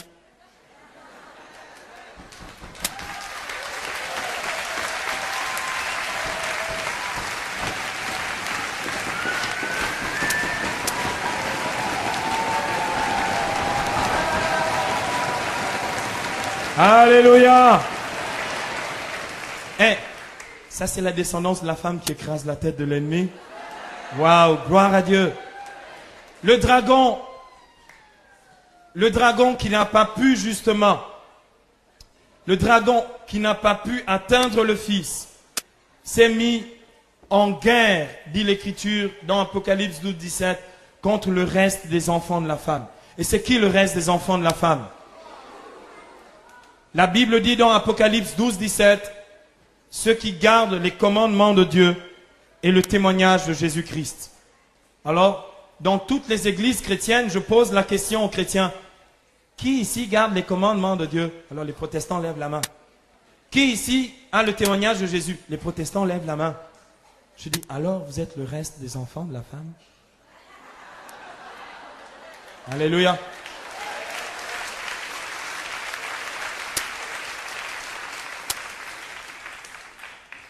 Alléluia. Ça c'est la descendance de la femme qui écrase la tête de l'ennemi. Waouh, gloire à Dieu. Le dragon qui n'a pas pu justement, le dragon qui n'a pas pu atteindre le Fils, s'est mis en guerre, dit l'Écriture dans Apocalypse 12, 17, contre le reste des enfants de la femme. Et c'est qui le reste des enfants de la femme? La Bible dit dans Apocalypse 12, 17, ceux qui gardent les commandements de Dieu et le témoignage de Jésus-Christ. Alors, dans toutes les églises chrétiennes, je pose la question aux chrétiens, qui ici garde les commandements de Dieu? Alors les protestants lèvent la main. Qui ici a le témoignage de Jésus? Les protestants lèvent la main. Je dis, alors vous êtes le reste des enfants de la femme? Alléluia.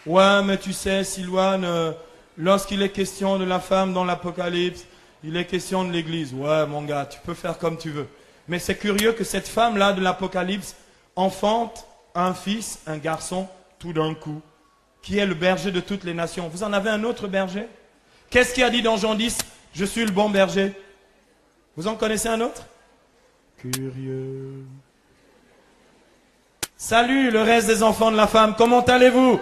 Ouais, mais tu sais, Silouane, lorsqu'il est question de la femme dans l'Apocalypse, il est question de l'Église. Ouais, mon gars, tu peux faire comme tu veux. Mais c'est curieux que cette femme-là de l'Apocalypse enfante un fils, un garçon, tout d'un coup, qui est le berger de toutes les nations. Vous en avez un autre berger? Qu'est-ce qu'il a dit dans Jean 10? Je suis le bon berger. Vous en connaissez un autre? Curieux. Salut le reste des enfants de la femme, comment allez-vous?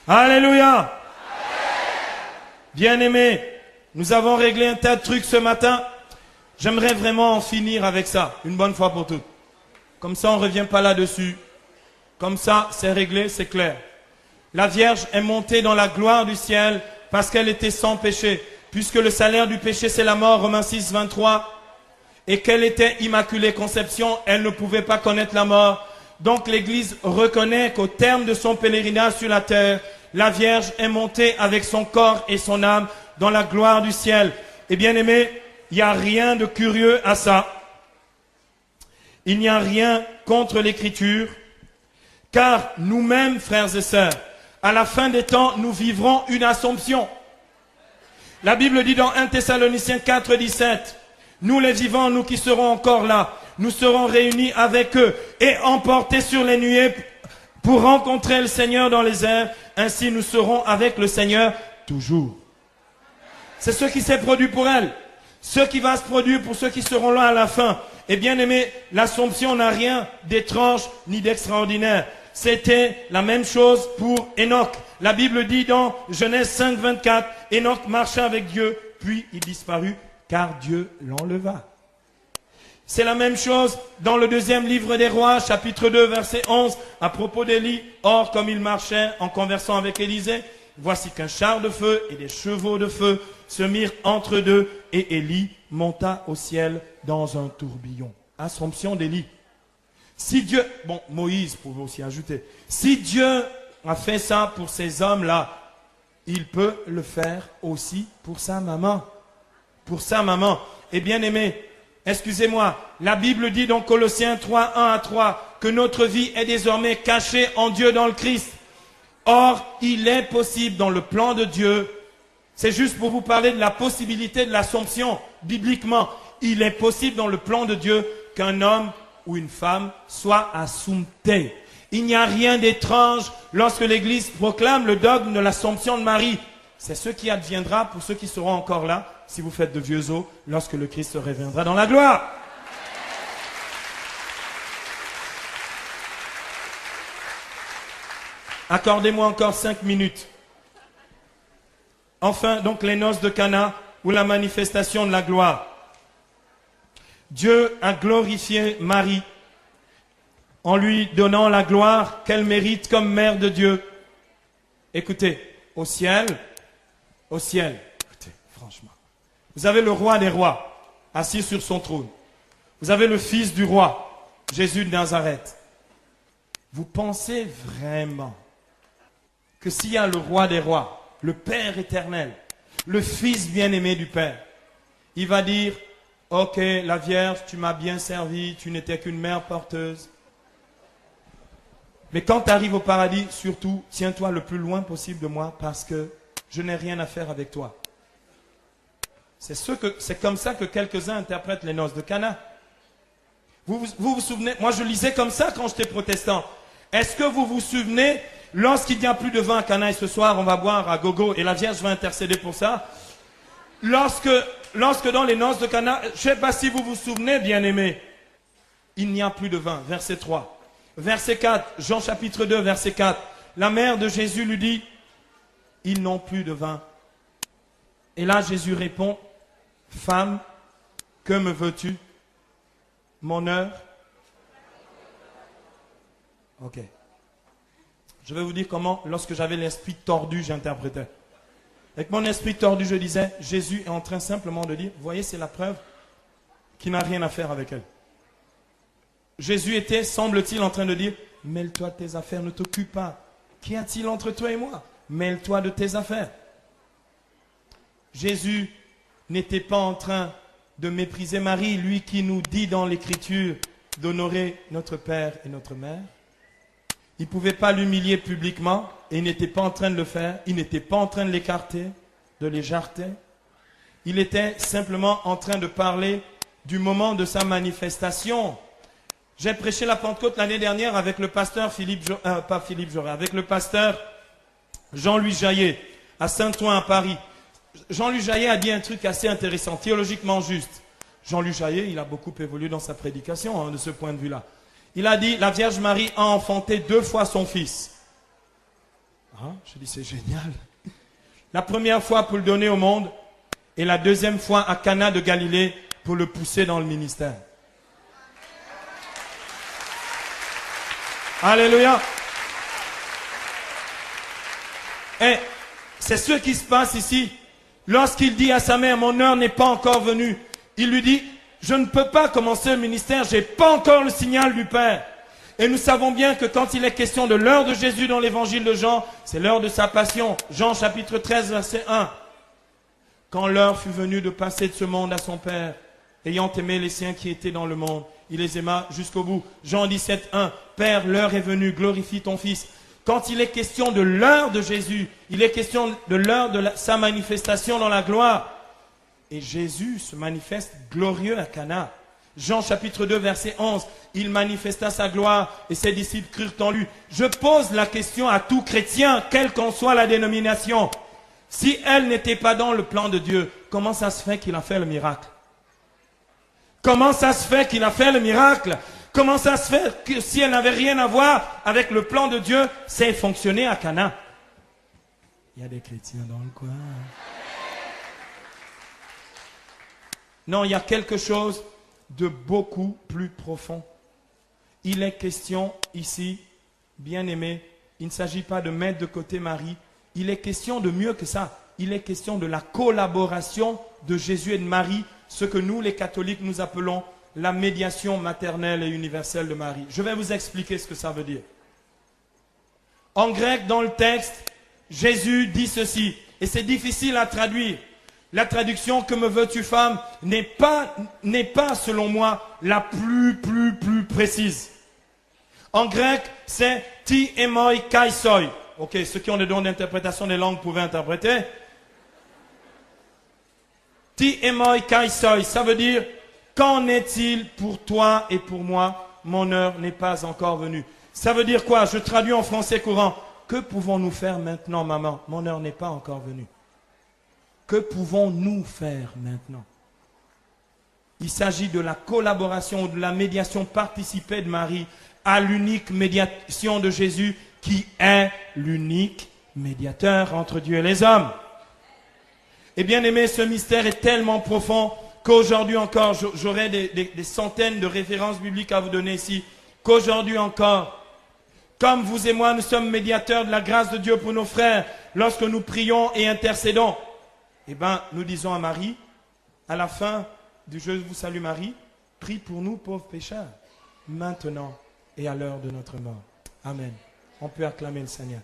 Alléluia. Bien-aimés, nous avons réglé un tas de trucs ce matin. J'aimerais vraiment en finir avec ça, une bonne fois pour toutes. Comme ça, on ne revient pas là-dessus. Comme ça, c'est réglé, c'est clair. La Vierge est montée dans la gloire du ciel parce qu'elle était sans péché. Puisque le salaire du péché, c'est la mort, Romains 6, 23. Et qu'elle était immaculée conception, elle ne pouvait pas connaître la mort. Donc l'Église reconnaît qu'au terme de son pèlerinage sur la terre, la Vierge est montée avec son corps et son âme dans la gloire du ciel. Et bien aimé, il n'y a rien de curieux à ça. Il n'y a rien contre l'Écriture, car nous-mêmes, frères et sœurs, à la fin des temps, nous vivrons une assomption. La Bible dit dans 1 Thessaloniciens 4, 17, nous les vivants, nous qui serons encore là, nous serons réunis avec eux et emportés sur les nuées pour rencontrer le Seigneur dans les airs. Ainsi nous serons avec le Seigneur toujours. C'est ce qui s'est produit pour elle. Ce qui va se produire pour ceux qui seront là à la fin. Et bien aimé, l'Assomption n'a rien d'étrange ni d'extraordinaire. C'était la même chose pour Enoch. La Bible dit dans Genèse 5, 24, Enoch marcha avec Dieu, puis il disparut, car Dieu l'enleva. C'est la même chose dans le deuxième livre des rois, chapitre 2, verset 11, à propos d'Élie. Or, comme il marchait en conversant avec Élisée, voici qu'un char de feu et des chevaux de feu se mirent entre deux, et Élie monta au ciel dans un tourbillon. Assomption d'Élie. Si Dieu, bon, Moïse pouvait aussi ajouter, si Dieu a fait ça pour ces hommes-là, il peut le faire aussi pour sa maman. Pour sa maman. Et bien aimé, excusez-moi, la Bible dit dans Colossiens 3, 1 à 3, que notre vie est désormais cachée en Dieu dans le Christ. Or, il est possible dans le plan de Dieu, c'est juste pour vous parler de la possibilité de l'Assomption, bibliquement, il est possible dans le plan de Dieu qu'un homme ou une femme soit assompté. Il n'y a rien d'étrange lorsque l'Église proclame le dogme de l'Assomption de Marie. C'est ce qui adviendra pour ceux qui seront encore là, si vous faites de vieux os, lorsque le Christ se reviendra dans la gloire. Accordez-moi encore 5 minutes. Enfin, donc les noces de Cana ou la manifestation de la gloire. Dieu a glorifié Marie en lui donnant la gloire qu'elle mérite comme mère de Dieu. Écoutez, au ciel, écoutez, franchement, vous avez le roi des rois assis sur son trône. Vous avez le fils du roi, Jésus de Nazareth. Vous pensez vraiment que s'il y a le roi des rois, le Père éternel, le Fils bien-aimé du Père, il va dire, ok, la Vierge, tu m'as bien servi, tu n'étais qu'une mère porteuse. Mais quand tu arrives au paradis, surtout, tiens-toi le plus loin possible de moi parce que je n'ai rien à faire avec toi. C'est comme ça que quelques-uns interprètent les noces de Cana. Vous vous souvenez, moi je lisais comme ça quand j'étais protestant. Est-ce que vous vous souvenez, lorsqu'il n'y a plus de vin à Cana et ce soir on va boire à gogo et la Vierge va intercéder pour ça, lorsque dans les noces de Cana, je ne sais pas si vous vous souvenez, bien-aimés, il n'y a plus de vin, verset 3. Verset 4, Jean chapitre 2, verset 4, la mère de Jésus lui dit, ils n'ont plus de vin. Et là Jésus répond, femme, que me veux-tu? Mon heure? Ok. Je vais vous dire comment, lorsque j'avais l'esprit tordu, j'interprétais. Avec mon esprit tordu, je disais, Jésus est en train simplement de dire, voyez, c'est la preuve qu'il n'a rien à faire avec elle. Jésus était, semble-t-il, en train de dire, mêle-toi de tes affaires, ne t'occupe pas. Qu'y a-t-il entre toi et moi? Mêle-toi de tes affaires. Jésus n'était pas en train de mépriser Marie, lui qui nous dit dans l'Écriture d'honorer notre Père et notre Mère. Il ne pouvait pas l'humilier publiquement et il n'était pas en train de le faire. Il n'était pas en train de l'écarter, de l'éjarter. Il était simplement en train de parler du moment de sa manifestation. J'ai prêché la Pentecôte l'année dernière avec le pasteur avec le pasteur Jean-Louis Jaillet à Saint-Ouen à Paris. Jean-Louis Jaillet a dit un truc assez intéressant, théologiquement juste. Jean-Louis Jaillet, il a beaucoup évolué dans sa prédication de ce point de vue-là. Il a dit, la Vierge Marie a enfanté 2 fois son fils. Je dis, c'est génial. La première fois pour le donner au monde et la deuxième fois à Cana de Galilée pour le pousser dans le ministère. Alléluia. Et c'est ce qui se passe ici. Lorsqu'il dit à sa mère, mon heure n'est pas encore venue, il lui dit, je ne peux pas commencer le ministère, je n'ai pas encore le signal du Père. Et nous savons bien que quand il est question de l'heure de Jésus dans l'évangile de Jean, c'est l'heure de sa passion. Jean chapitre 13, verset 1. Quand l'heure fut venue de passer de ce monde à son Père, ayant aimé les siens qui étaient dans le monde, il les aima jusqu'au bout. Jean 17, 1. Père, l'heure est venue, glorifie ton Fils. Quand il est question de l'heure de Jésus, il est question de l'heure de sa manifestation dans la gloire. Et Jésus se manifeste glorieux à Cana. Jean chapitre 2 verset 11, il manifesta sa gloire et ses disciples crurent en lui. Je pose la question à tout chrétien, quelle qu'en soit la dénomination. Si elle n'était pas dans le plan de Dieu, comment ça se fait qu'il a fait le miracle? Comment ça se fait qu'il a fait le miracle? Comment ça se fait que si elle n'avait rien à voir avec le plan de Dieu, c'est fonctionné à Cana? Il y a des chrétiens dans le coin. Non, il y a quelque chose de beaucoup plus profond. Il est question ici, bien-aimé, il ne s'agit pas de mettre de côté Marie, il est question de mieux que ça. Il est question de la collaboration de Jésus et de Marie, ce que nous les catholiques nous appelons la médiation maternelle et universelle de Marie. Je vais vous expliquer ce que ça veut dire. En grec, dans le texte, Jésus dit ceci, et c'est difficile à traduire. La traduction « que me veux-tu femme » n'est pas selon moi la plus précise. En grec, c'est « ti emoi kaisoi ». Ok, ceux qui ont des dons d'interprétation des langues pouvaient interpréter. « Ti emoi kaisoi », ça veut dire « qu'en est-il pour toi et pour moi? Mon heure n'est pas encore venue ». Ça veut dire quoi? Je traduis en français courant. Que pouvons-nous faire maintenant, maman? Mon heure n'est pas encore venue. Que pouvons-nous faire maintenant? Il s'agit de la collaboration ou de la médiation participée de Marie à l'unique médiation de Jésus qui est l'unique médiateur entre Dieu et les hommes. Et bien aimé, ce mystère est tellement profond qu'aujourd'hui encore, j'aurai des centaines de références bibliques à vous donner ici, qu'aujourd'hui encore, comme vous et moi, nous sommes médiateurs de la grâce de Dieu pour nos frères, lorsque nous prions et intercédons, eh bien, nous disons à Marie, à la fin du Je vous salue Marie, prie pour nous pauvres pécheurs, maintenant et à l'heure de notre mort. Amen. On peut acclamer le Seigneur.